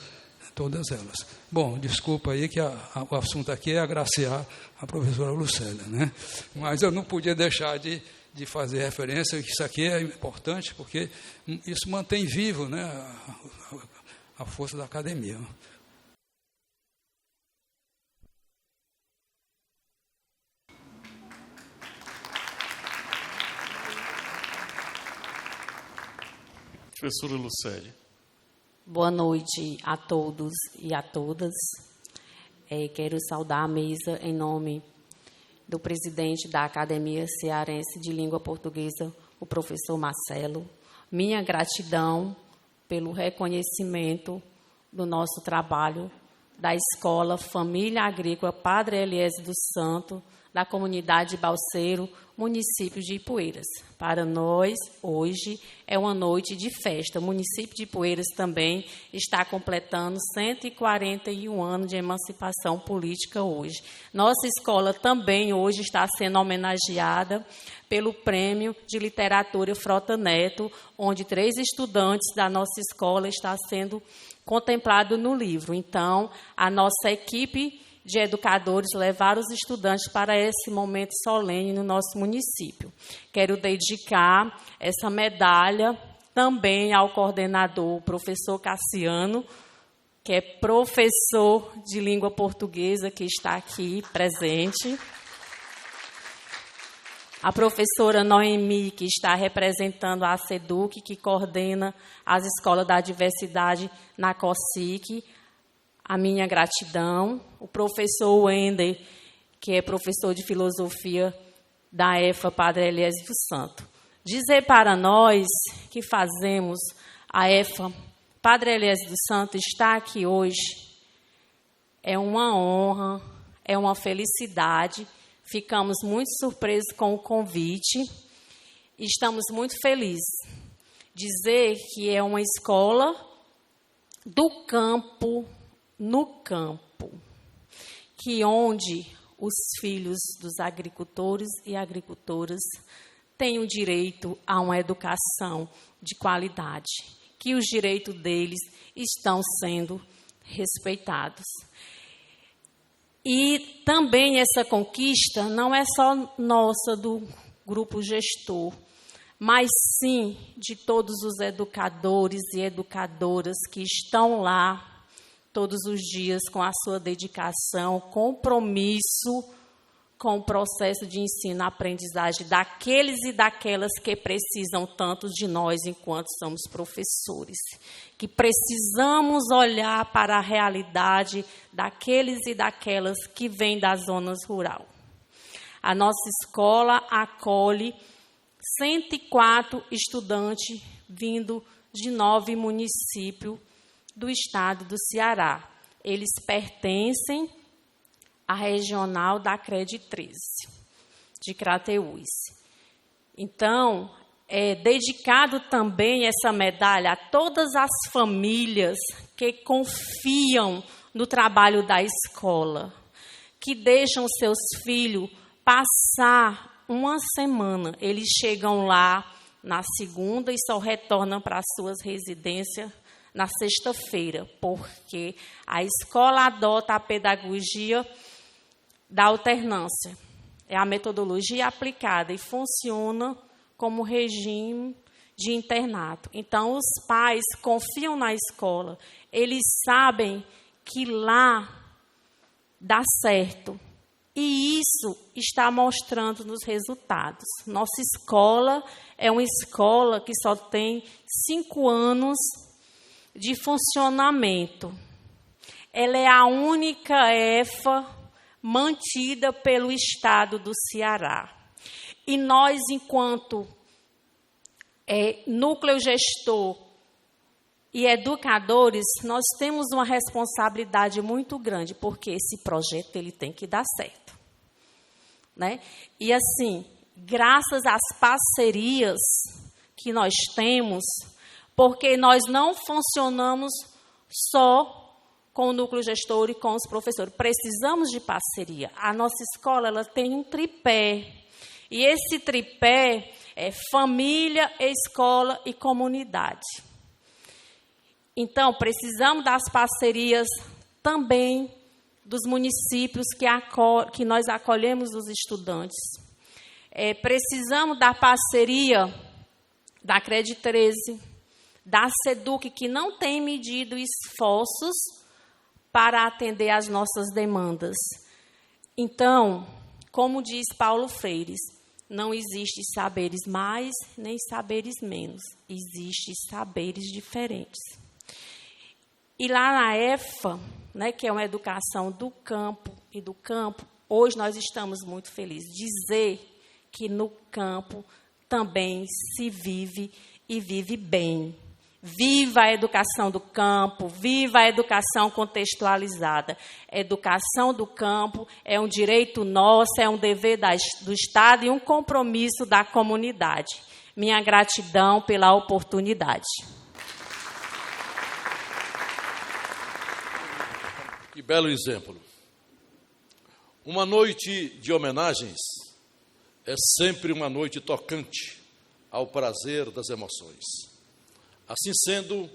todas elas. Bom, desculpa aí que o assunto aqui é agraciar a professora Lucélia, né? Mas eu não podia deixar de fazer referência que isso aqui é importante, porque isso mantém vivo, né, a força da academia. Professora Lucélia. Boa noite a todos e a todas. Quero saudar a mesa em nome do presidente da Academia Cearense de Língua Portuguesa, o professor Marcelo. Minha gratidão pelo reconhecimento do nosso trabalho da Escola Família Agrícola Padre Eliésio dos Santos, da comunidade de Balseiro, município de Ipueiras. Para nós, hoje, é uma noite de festa. O município de Ipueiras também está completando 141 anos de emancipação política hoje. Nossa escola também hoje está sendo homenageada pelo Prêmio de Literatura Frota Neto, onde 3 estudantes da nossa escola estão sendo contemplados no livro. Então, a nossa equipe de educadores levaram os estudantes para esse momento solene no nosso município. Quero dedicar essa medalha também ao coordenador, o professor Cassiano, que é professor de língua portuguesa, que está aqui presente. A professora Noemi, que está representando a SEDUC, que coordena as escolas da diversidade na COSIC. A minha gratidão. O professor Wender, que é professor de filosofia da EFA Padre Eliésio dos Santos. Dizer para nós que fazemos a EFA Padre Eliésio dos Santos estar aqui hoje é uma honra, é uma felicidade. Ficamos muito surpresos com o convite e estamos muito felizes. Dizer que é uma escola do campo, no campo, que onde os filhos dos agricultores e agricultoras têm o direito a uma educação de qualidade, que os direitos deles estão sendo respeitados. E também essa conquista não é só nossa, do grupo gestor, mas sim de todos os educadores e educadoras que estão lá todos os dias com a sua dedicação, compromisso com o processo de ensino-aprendizagem daqueles e daquelas que precisam tanto de nós enquanto somos professores, que precisamos olhar para a realidade daqueles e daquelas que vêm das zonas rurais. A nossa escola acolhe 104 estudantes vindo de 9 municípios do estado do Ceará. Eles pertencem à regional da CRED 13, de Crateús. Então, é dedicado também essa medalha a todas as famílias que confiam no trabalho da escola, que deixam seus filhos passar uma semana. Eles chegam lá na segunda e só retornam para as suas residências na sexta-feira, porque a escola adota a pedagogia da alternância. É a metodologia aplicada e funciona como regime de internato. Então, os pais confiam na escola, eles sabem que lá dá certo. E isso está mostrando nos resultados. Nossa escola é uma escola que só tem 5 anos de funcionamento. Ela é a única EFA mantida pelo estado do Ceará. E nós, enquanto núcleo gestor e educadores, nós temos uma responsabilidade muito grande, porque esse projeto ele tem que dar certo, né? E assim, graças às parcerias que nós temos, porque nós não funcionamos só com o núcleo gestor e com os professores. Precisamos de parceria. A nossa escola ela tem um tripé. E esse tripé é família, escola e comunidade. Então, precisamos das parcerias também dos municípios que nós acolhemos os estudantes. Precisamos da parceria da CRED 13, da SEDUC, que não tem medido esforços para atender às nossas demandas. Então, como diz Paulo Freire, não existe saberes mais nem saberes menos, existe saberes diferentes. E lá na EFA, né, que é uma educação do campo e do campo, hoje nós estamos muito felizes. Dizer que no campo também se vive e vive bem. Viva a educação do campo, viva a educação contextualizada. A educação do campo é um direito nosso, é um dever do Estado e um compromisso da comunidade. Minha gratidão pela oportunidade. Que belo exemplo. Uma noite de homenagens é sempre uma noite tocante ao prazer das emoções. Assim sendo,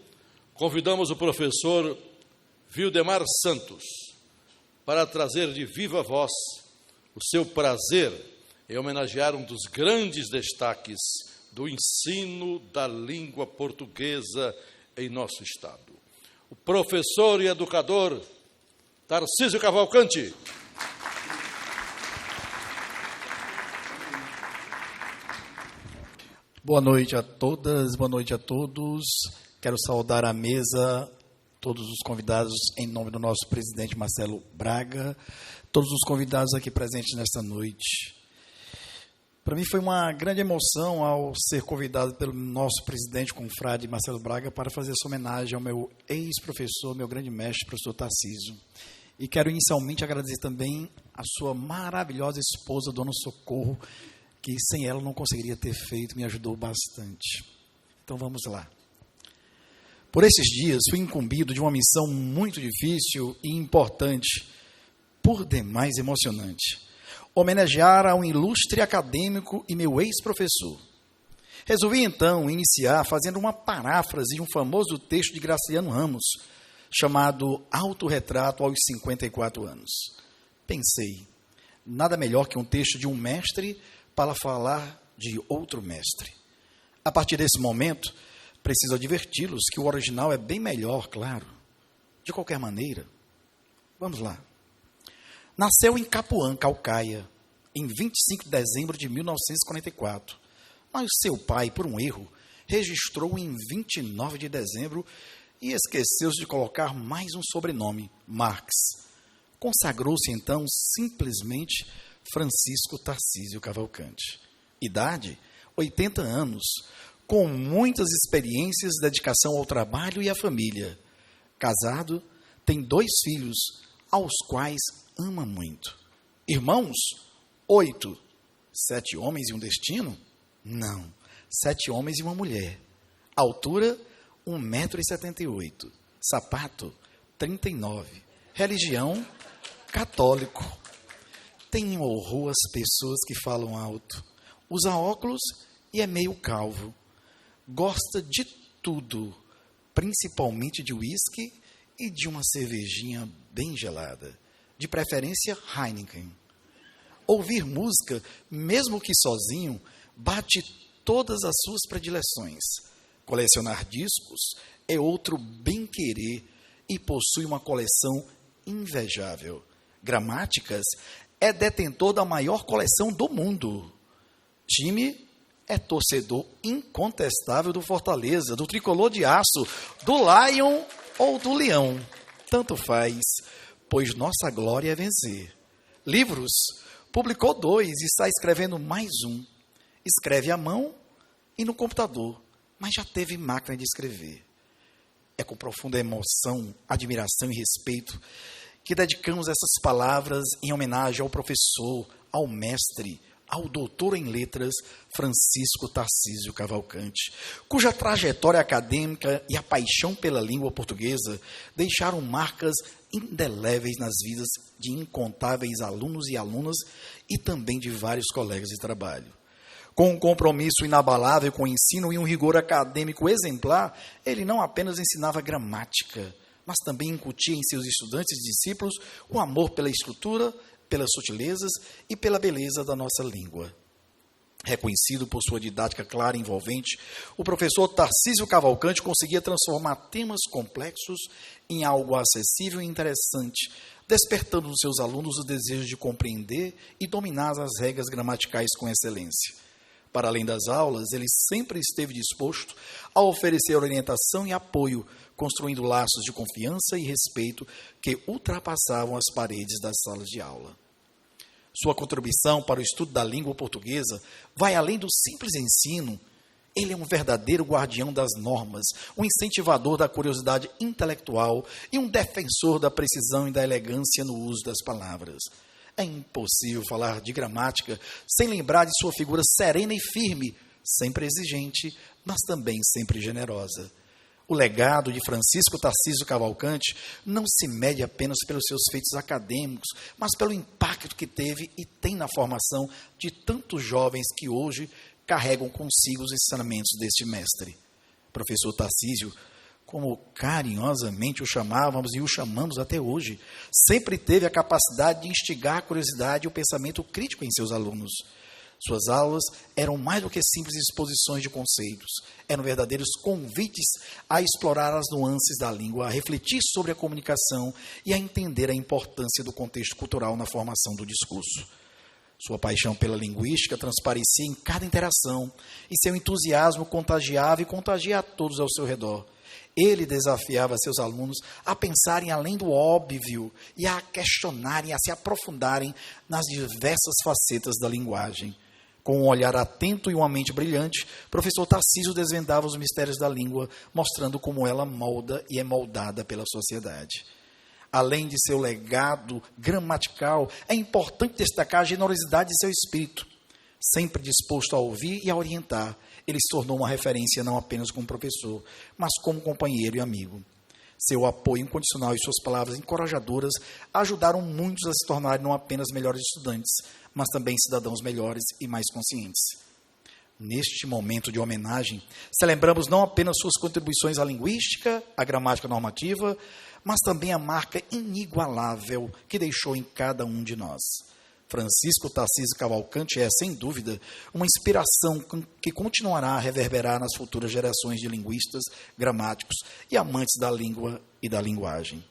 convidamos o professor Vildemar Santos para trazer de viva voz o seu prazer em homenagear um dos grandes destaques do ensino da língua portuguesa em nosso Estado. O professor e educador Tarcísio Cavalcante. Boa noite a todas, boa noite a todos. Quero saudar a mesa, todos os convidados, em nome do nosso presidente Marcelo Braga, todos os convidados aqui presentes nesta noite. Para mim foi uma grande emoção ao ser convidado pelo nosso presidente confrade Marcelo Braga para fazer essa homenagem ao meu ex-professor, meu grande mestre, professor Tarcísio. E quero inicialmente agradecer também a sua maravilhosa esposa, Dona Socorro, que sem ela não conseguiria ter feito, me ajudou bastante. Então vamos lá. Por esses dias fui incumbido de uma missão muito difícil e importante, por demais emocionante. Homenagear a um ilustre acadêmico e meu ex-professor. Resolvi então iniciar fazendo uma paráfrase de um famoso texto de Graciliano Ramos, chamado Autorretrato aos 54 anos. Pensei, nada melhor que um texto de um mestre para falar de outro mestre. A partir desse momento, preciso adverti-los que o original é bem melhor, claro. De qualquer maneira, vamos lá. Nasceu em Capuã, Caucaia, em 25 de dezembro de 1944. Mas seu pai, por um erro, registrou em 29 de dezembro e esqueceu-se de colocar mais um sobrenome, Marx. Consagrou-se então simplesmente Francisco Tarcísio Cavalcante. Idade, 80 anos, com muitas experiências, dedicação ao trabalho e à família. Casado, tem 2 filhos, aos quais ama muito. Irmãos, 8. 7 homens e um destino? Não, 7 homens e uma mulher. Altura, 1,78 m. Sapato, 39. Religião, católico. Tem horror às pessoas que falam alto. Usa óculos e é meio calvo. Gosta de tudo, principalmente de uísque e de uma cervejinha bem gelada. De preferência, Heineken. Ouvir música, mesmo que sozinho, bate todas as suas predileções. Colecionar discos é outro bem-querer e possui uma coleção invejável. Gramáticas é detentor da maior coleção do mundo. Time é torcedor incontestável do Fortaleza, do Tricolor de Aço, do Lion ou do Leão. Tanto faz, pois nossa glória é vencer. Livros, publicou 2 e está escrevendo mais um. Escreve à mão e no computador, mas já teve máquina de escrever. É com profunda emoção, admiração e respeito que dedicamos essas palavras em homenagem ao professor, ao mestre, ao doutor em letras, Francisco Tarcísio Cavalcante, cuja trajetória acadêmica e a paixão pela língua portuguesa deixaram marcas indeléveis nas vidas de incontáveis alunos e alunas e também de vários colegas de trabalho. Com um compromisso inabalável com o ensino e um rigor acadêmico exemplar, ele não apenas ensinava gramática, mas também incutia em seus estudantes e discípulos o amor pela estrutura, pelas sutilezas e pela beleza da nossa língua. Reconhecido por sua didática clara e envolvente, o professor Tarcísio Cavalcante conseguia transformar temas complexos em algo acessível e interessante, despertando nos seus alunos o desejo de compreender e dominar as regras gramaticais com excelência. Para além das aulas, ele sempre esteve disposto a oferecer orientação e apoio, construindo laços de confiança e respeito que ultrapassavam as paredes das salas de aula. Sua contribuição para o estudo da língua portuguesa vai além do simples ensino. Ele é um verdadeiro guardião das normas, um incentivador da curiosidade intelectual e um defensor da precisão e da elegância no uso das palavras. É impossível falar de gramática sem lembrar de sua figura serena e firme, sempre exigente, mas também sempre generosa. O legado de Francisco Tarcísio Cavalcante não se mede apenas pelos seus feitos acadêmicos, mas pelo impacto que teve e tem na formação de tantos jovens que hoje carregam consigo os ensinamentos deste mestre. Professor Tarcísio, como carinhosamente o chamávamos e o chamamos até hoje, sempre teve a capacidade de instigar a curiosidade e o pensamento crítico em seus alunos. Suas aulas eram mais do que simples exposições de conceitos, eram verdadeiros convites a explorar as nuances da língua, a refletir sobre a comunicação e a entender a importância do contexto cultural na formação do discurso. Sua paixão pela linguística transparecia em cada interação, e seu entusiasmo contagiava e contagia a todos ao seu redor. Ele desafiava seus alunos a pensarem além do óbvio e a questionarem, a se aprofundarem nas diversas facetas da linguagem. Com um olhar atento e uma mente brilhante, o professor Tarcísio desvendava os mistérios da língua, mostrando como ela molda e é moldada pela sociedade. Além de seu legado gramatical, é importante destacar a generosidade de seu espírito. Sempre disposto a ouvir e a orientar, ele se tornou uma referência não apenas como professor, mas como companheiro e amigo. Seu apoio incondicional e suas palavras encorajadoras ajudaram muitos a se tornarem não apenas melhores estudantes, mas também cidadãos melhores e mais conscientes. Neste momento de homenagem, celebramos não apenas suas contribuições à linguística, à gramática normativa, mas também a marca inigualável que deixou em cada um de nós. Francisco Tarcísio Cavalcante é, sem dúvida, uma inspiração que continuará a reverberar nas futuras gerações de linguistas, gramáticos e amantes da língua e da linguagem.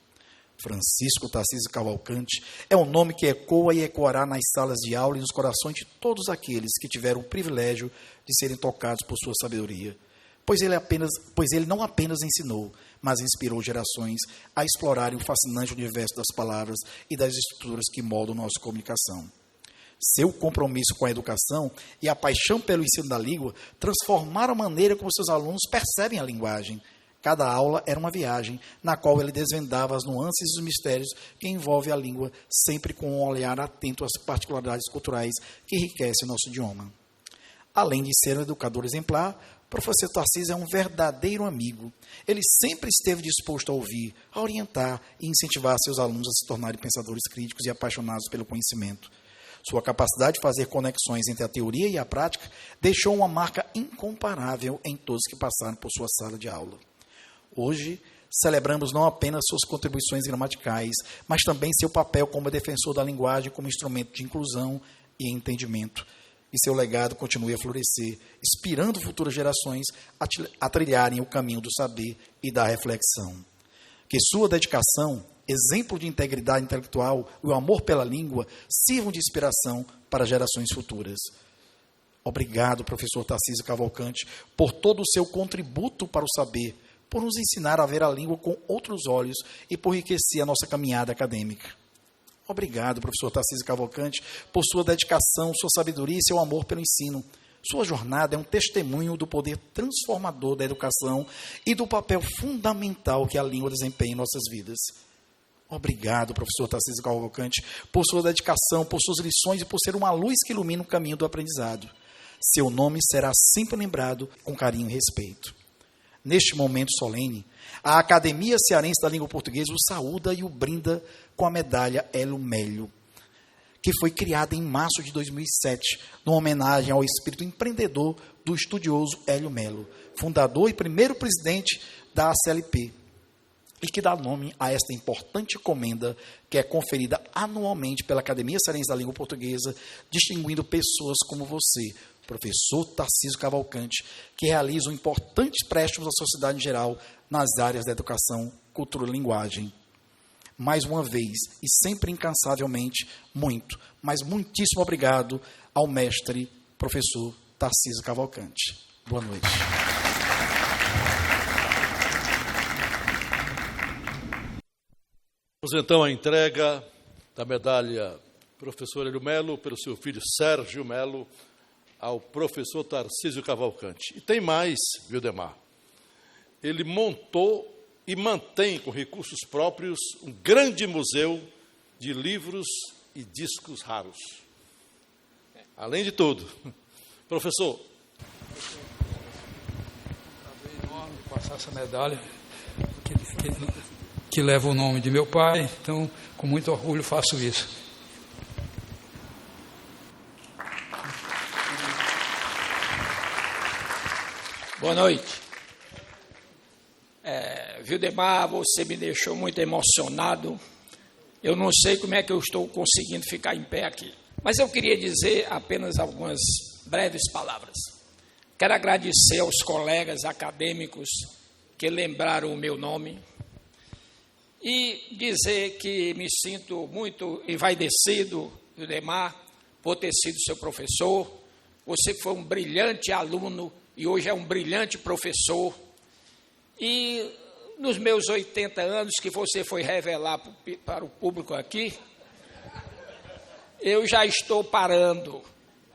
Francisco Tarcísio Cavalcante é um nome que ecoa e ecoará nas salas de aula e nos corações de todos aqueles que tiveram o privilégio de serem tocados por sua sabedoria, pois ele não apenas ensinou, mas inspirou gerações a explorarem o fascinante universo das palavras e das estruturas que moldam nossa comunicação. Seu compromisso com a educação e a paixão pelo ensino da língua transformaram a maneira como seus alunos percebem a linguagem. Cada aula era uma viagem, na qual ele desvendava as nuances e os mistérios que envolvem a língua, sempre com um olhar atento às particularidades culturais que enriquecem o nosso idioma. Além de ser um educador exemplar, o professor Tarcísio é um verdadeiro amigo. Ele sempre esteve disposto a ouvir, a orientar e incentivar seus alunos a se tornarem pensadores críticos e apaixonados pelo conhecimento. Sua capacidade de fazer conexões entre a teoria e a prática deixou uma marca incomparável em todos que passaram por sua sala de aula. Hoje, celebramos não apenas suas contribuições gramaticais, mas também seu papel como defensor da linguagem como instrumento de inclusão e entendimento. E seu legado continue a florescer, inspirando futuras gerações a trilharem o caminho do saber e da reflexão. Que sua dedicação, exemplo de integridade intelectual e o amor pela língua sirvam de inspiração para gerações futuras. Obrigado, professor Tarcísio Cavalcante, por todo o seu contributo para o saber, por nos ensinar a ver a língua com outros olhos e por enriquecer a nossa caminhada acadêmica. Obrigado, professor Tarcísio Cavalcante, por sua dedicação, sua sabedoria e seu amor pelo ensino. Sua jornada é um testemunho do poder transformador da educação e do papel fundamental que a língua desempenha em nossas vidas. Obrigado, professor Tarcísio Cavalcante, por sua dedicação, por suas lições e por ser uma luz que ilumina o caminho do aprendizado. Seu nome será sempre lembrado com carinho e respeito. Neste momento solene, a Academia Cearense da Língua Portuguesa o saúda e o brinda com a medalha Hélio Melo, que foi criada em março de 2007, numa homenagem ao espírito empreendedor do estudioso Hélio Melo, fundador e primeiro presidente da ACLP, e que dá nome a esta importante comenda que é conferida anualmente pela Academia Cearense da Língua Portuguesa, distinguindo pessoas como você, professor Tarcísio Cavalcante, que realizam importantes préstimos à sociedade em geral nas áreas da educação, cultura e linguagem. Mais uma vez, e sempre incansavelmente, muito, mas muitíssimo obrigado ao mestre, professor Tarcísio Cavalcante. Boa noite. Vamos então à entrega da medalha professor Hélio Melo pelo seu filho Sérgio Melo ao professor Tarcísio Cavalcante. E tem mais, Vildemar. Ele montou e mantém com recursos próprios um grande museu de livros e discos raros. Além de tudo, professor. É um prazer enorme passar essa medalha que leva o nome de meu pai, então com muito orgulho faço isso. Boa noite. Vildemar, você me deixou muito emocionado. Eu não sei como é que eu estou conseguindo ficar em pé aqui. Mas eu queria dizer apenas algumas breves palavras. Quero agradecer aos colegas acadêmicos que lembraram o meu nome e dizer que me sinto muito envaidecido, Vildemar, por ter sido seu professor. Você foi um brilhante aluno e hoje é um brilhante professor. E nos meus 80 anos que você foi revelar para o público aqui, eu já estou parando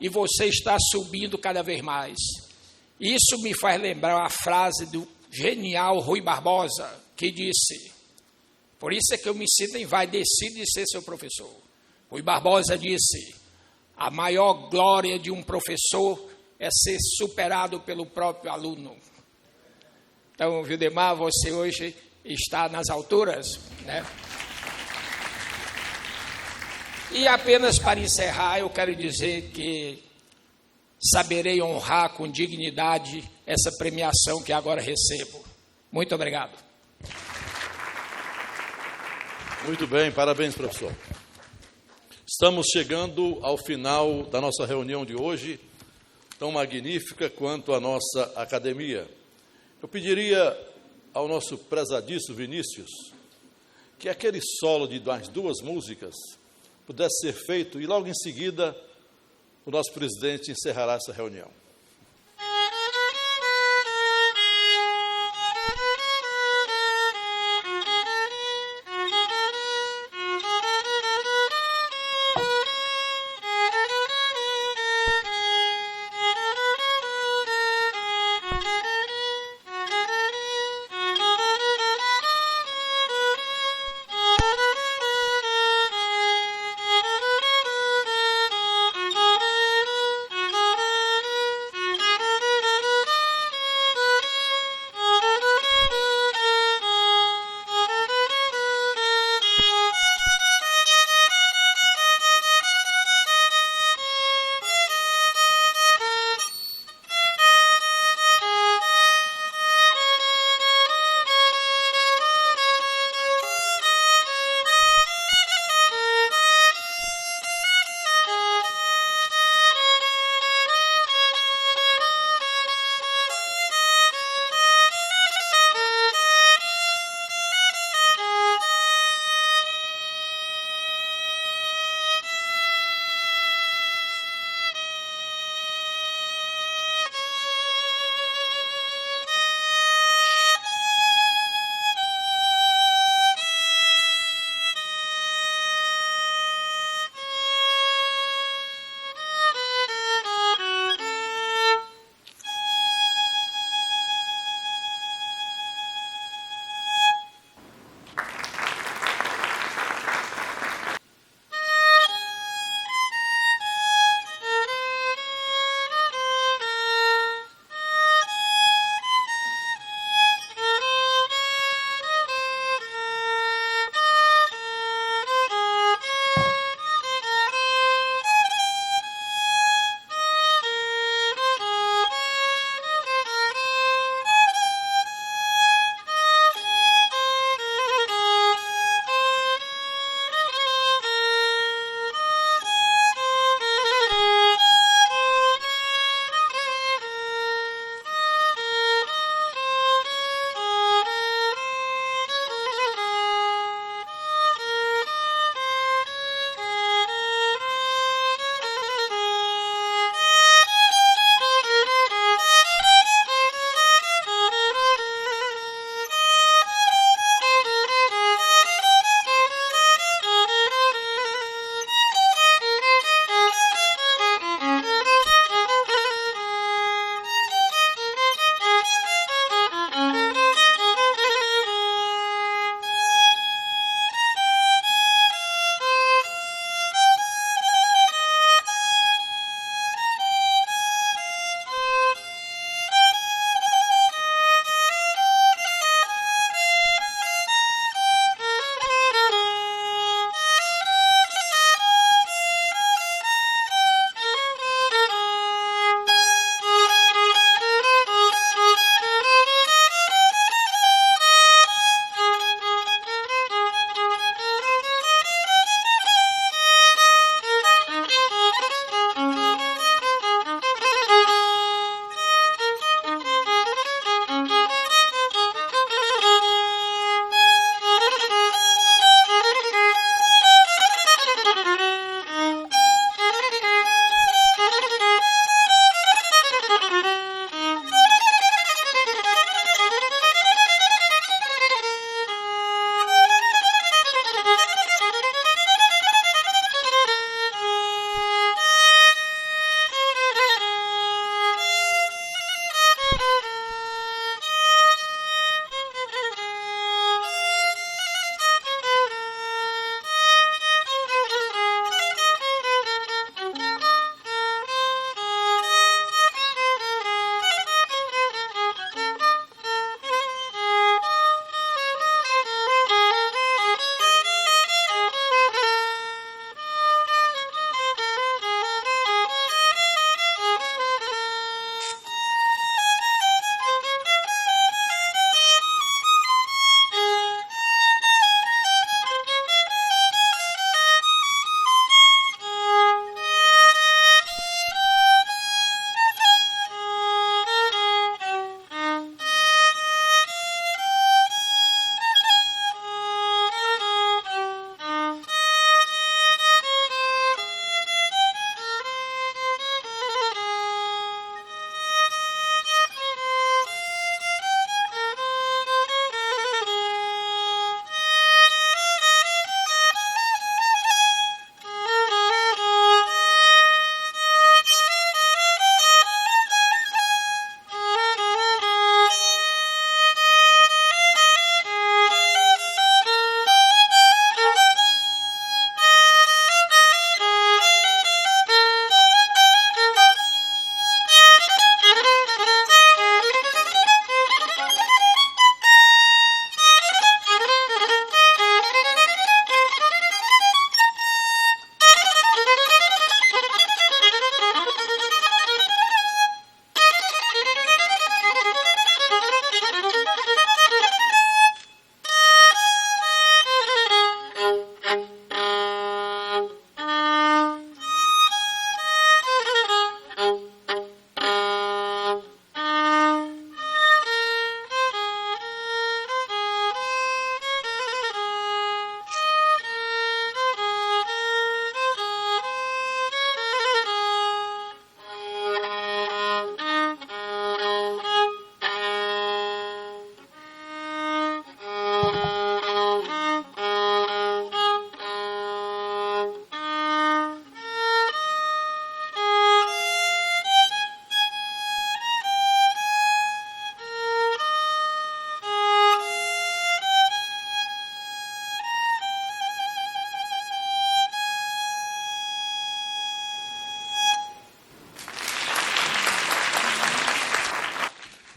e você está subindo cada vez mais. Isso me faz lembrar a frase do genial Rui Barbosa, que disse, por isso é que eu me sinto envaidecido de ser seu professor. Rui Barbosa disse, a maior glória de um professor é ser superado pelo próprio aluno. Então, Vildemar, você hoje está nas alturas, né? E apenas para encerrar, eu quero dizer que saberei honrar com dignidade essa premiação que agora recebo. Muito obrigado. Muito bem, parabéns, professor. Estamos chegando ao final da nossa reunião de hoje, tão magnífica quanto a nossa academia. Eu pediria ao nosso prezadíssimo Vinícius que aquele solo de mais duas músicas pudesse ser feito e logo em seguida o nosso presidente encerrará essa reunião.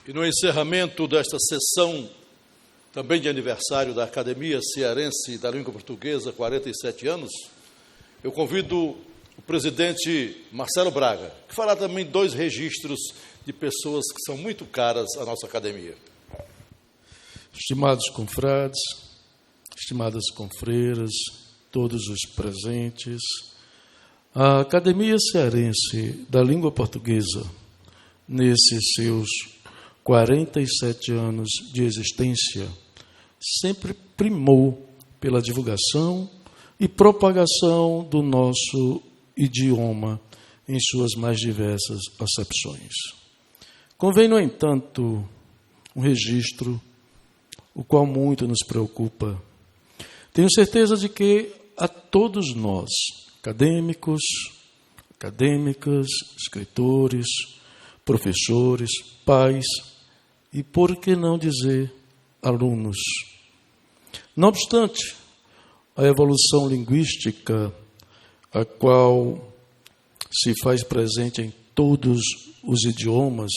E no encerramento desta sessão, também de aniversário da Academia Cearense da Língua Portuguesa, 47 anos, eu convido o presidente Marcelo Braga, que fará também 2 registros de pessoas que são muito caras à nossa academia. Estimados confrades, estimadas confreiras, todos os presentes, a Academia Cearense da Língua Portuguesa, nesses seus 47 anos de existência, sempre primou pela divulgação e propagação do nosso idioma em suas mais diversas acepções. Convém, no entanto, um registro, o qual muito nos preocupa. Tenho certeza de que a todos nós, acadêmicos, acadêmicas, escritores, professores, pais e, por que não dizer, alunos. Não obstante, a evolução linguística, a qual se faz presente em todos os idiomas,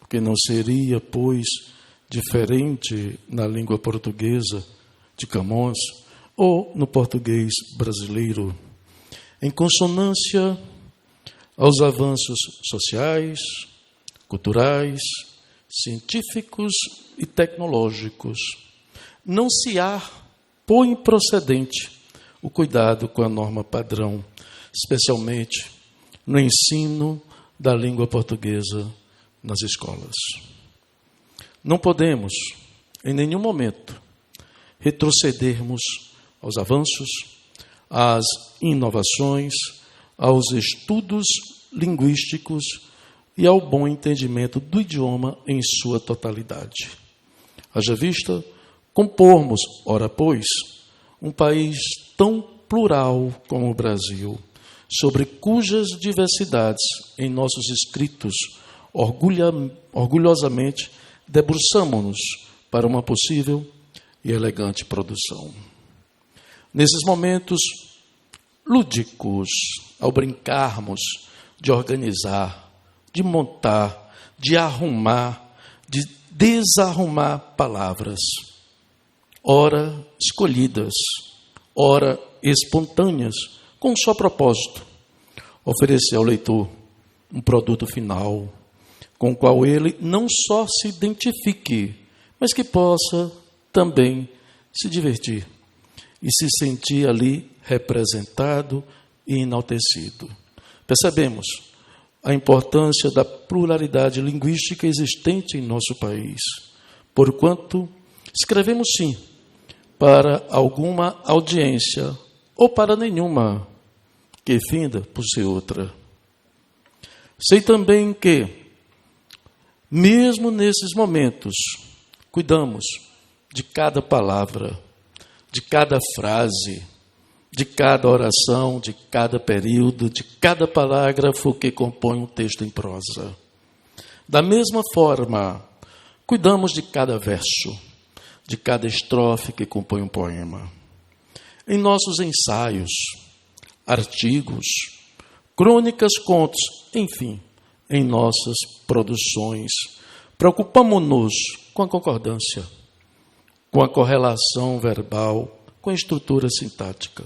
que não seria, pois, diferente na língua portuguesa de Camões ou no português brasileiro, em consonância aos avanços sociais, culturais, científicos e tecnológicos, não se há por improcedente o cuidado com a norma padrão, especialmente no ensino da língua portuguesa nas escolas. Não podemos, em nenhum momento, retrocedermos aos avanços, às inovações, aos estudos linguísticos e ao bom entendimento do idioma em sua totalidade. Haja vista compormos, ora pois, um país tão plural como o Brasil, sobre cujas diversidades em nossos escritos orgulhosamente debruçamo-nos para uma possível e elegante produção. Nesses momentos lúdicos, ao brincarmos de organizar, de montar, de arrumar, de desarrumar palavras, ora escolhidas, ora espontâneas, com um só propósito: oferecer ao leitor um produto final, com o qual ele não só se identifique, mas que possa também se divertir e se sentir ali representado e enaltecido. Percebemos a importância da pluralidade linguística existente em nosso país, porquanto escrevemos sim para alguma audiência ou para nenhuma, que finda por ser outra. Sei também que, mesmo nesses momentos, cuidamos de cada palavra, de cada frase, de cada oração, de cada período, de cada parágrafo que compõe um texto em prosa. Da mesma forma, cuidamos de cada verso, de cada estrofe que compõe um poema. Em nossos ensaios, artigos, crônicas, contos, enfim, em nossas produções, preocupamo-nos com a concordância, com a correlação verbal, com a estrutura sintática.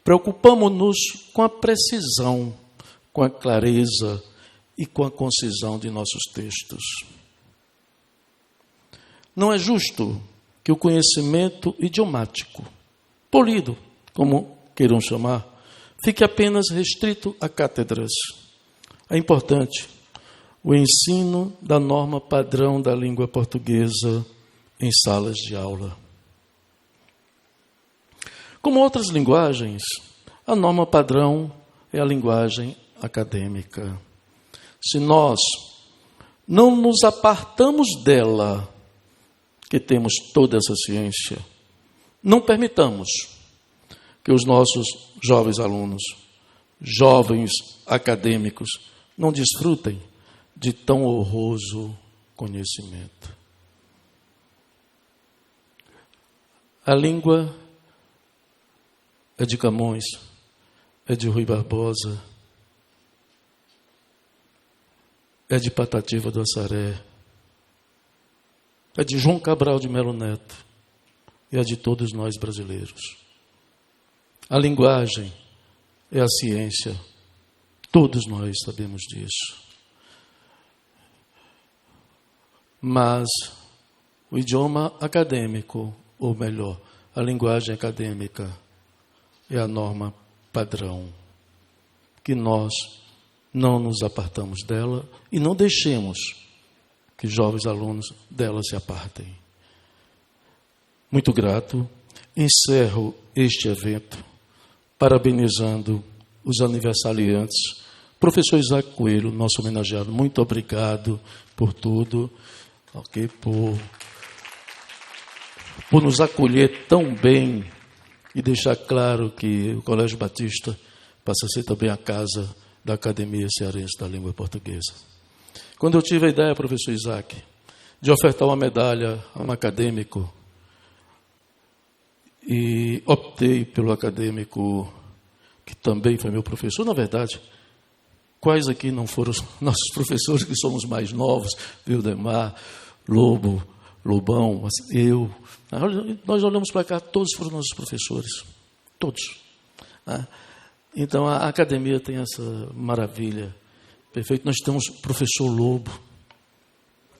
Preocupamo-nos com a precisão, com a clareza e com a concisão de nossos textos. Não é justo que o conhecimento idiomático, polido, como queiram chamar, fique apenas restrito a cátedras. É importante o ensino da norma padrão da língua portuguesa em salas de aula. Como outras linguagens, a norma padrão é a linguagem acadêmica. Se nós não nos apartamos dela, que temos toda essa ciência, não permitamos que os nossos jovens alunos, jovens acadêmicos, não desfrutem de tão honroso conhecimento. A língua é de Camões, é de Rui Barbosa, é de Patativa do Assaré, é de João Cabral de Melo Neto e é de todos nós brasileiros. A linguagem é a ciência, todos nós sabemos disso. Mas o idioma acadêmico, ou melhor, a linguagem acadêmica, é a norma padrão, que nós não nos apartamos dela e não deixemos que jovens alunos dela se apartem. Muito grato, encerro este evento parabenizando os aniversariantes. Professor Isaac Coelho, nosso homenageado, muito obrigado por tudo, okay, por nos acolher tão bem e deixar claro que o Colégio Batista passa a ser também a casa da Academia Cearense da Língua Portuguesa. Quando eu tive a ideia, professor Isaac, de ofertar uma medalha a um acadêmico, e optei pelo acadêmico que também foi meu professor, na verdade, quais aqui não foram os nossos professores, que somos mais novos, Vildemar, Lobo, Lobão, eu. Nós olhamos para cá, todos foram nossos professores, todos. Então, a academia tem essa maravilha, perfeito. Nós temos o professor Lobo,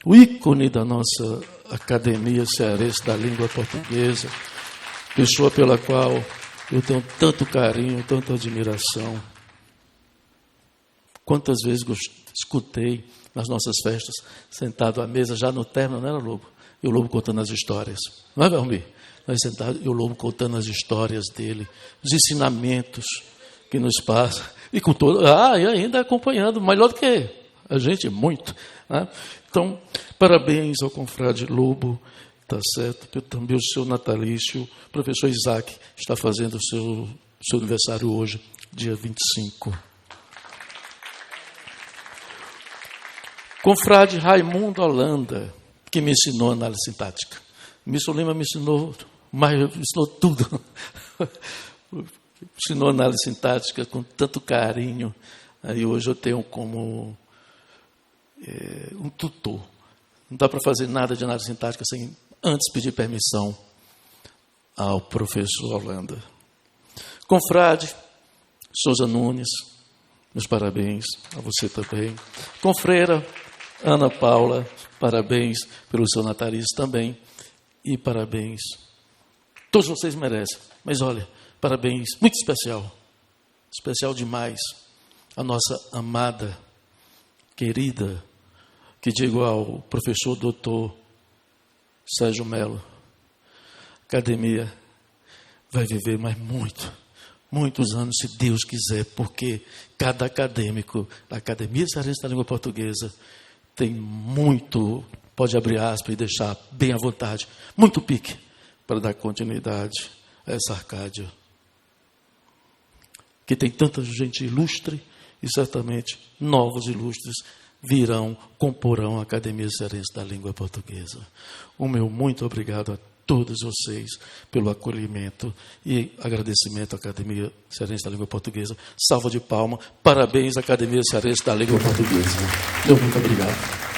o ícone da nossa Academia Cearense da Língua Portuguesa, pessoa pela qual eu tenho tanto carinho, tanta admiração. Quantas vezes escutei nas nossas festas, sentado à mesa, já no término, não era Lobo? E o Lobo contando as histórias. Não é, Valmir? Nós sentados, e o Lobo contando as histórias dele, os ensinamentos que nos passa. E com todo, e ainda acompanhando, melhor do que a gente, muito. Né? Então, parabéns ao confrade Lobo, tá certo? Também o seu natalício. O professor Isaac está fazendo o seu aniversário hoje, dia 25. Confrade Raimundo Holanda, que me ensinou análise sintática. Misso Lima me ensinou tudo. Ensinou análise sintática com tanto carinho. Aí hoje eu tenho como um tutor. Não dá para fazer nada de análise sintática sem antes pedir permissão ao professor Holanda. Confrade Souza Nunes, meus parabéns a você também. Confreira Ana Paula, parabéns pelo seu natalício também. E parabéns. Todos vocês merecem. Mas olha, parabéns muito especial. Especial demais. A nossa amada, querida, que digo ao professor doutor Sérgio Melo. A academia vai viver mais muitos anos, se Deus quiser, porque cada acadêmico, a Academia Cearense da Língua Portuguesa, tem muito, pode abrir aspas e deixar bem à vontade, muito pique para dar continuidade a essa Arcádia, que tem tanta gente ilustre e certamente novos ilustres virão, comporão a Academia Cearense da Língua Portuguesa. O meu muito obrigado a todos vocês pelo acolhimento e agradecimento à Academia Cearense da Língua Portuguesa. Salva de palma. Parabéns à Academia Cearense da Língua Portuguesa. Muito obrigado.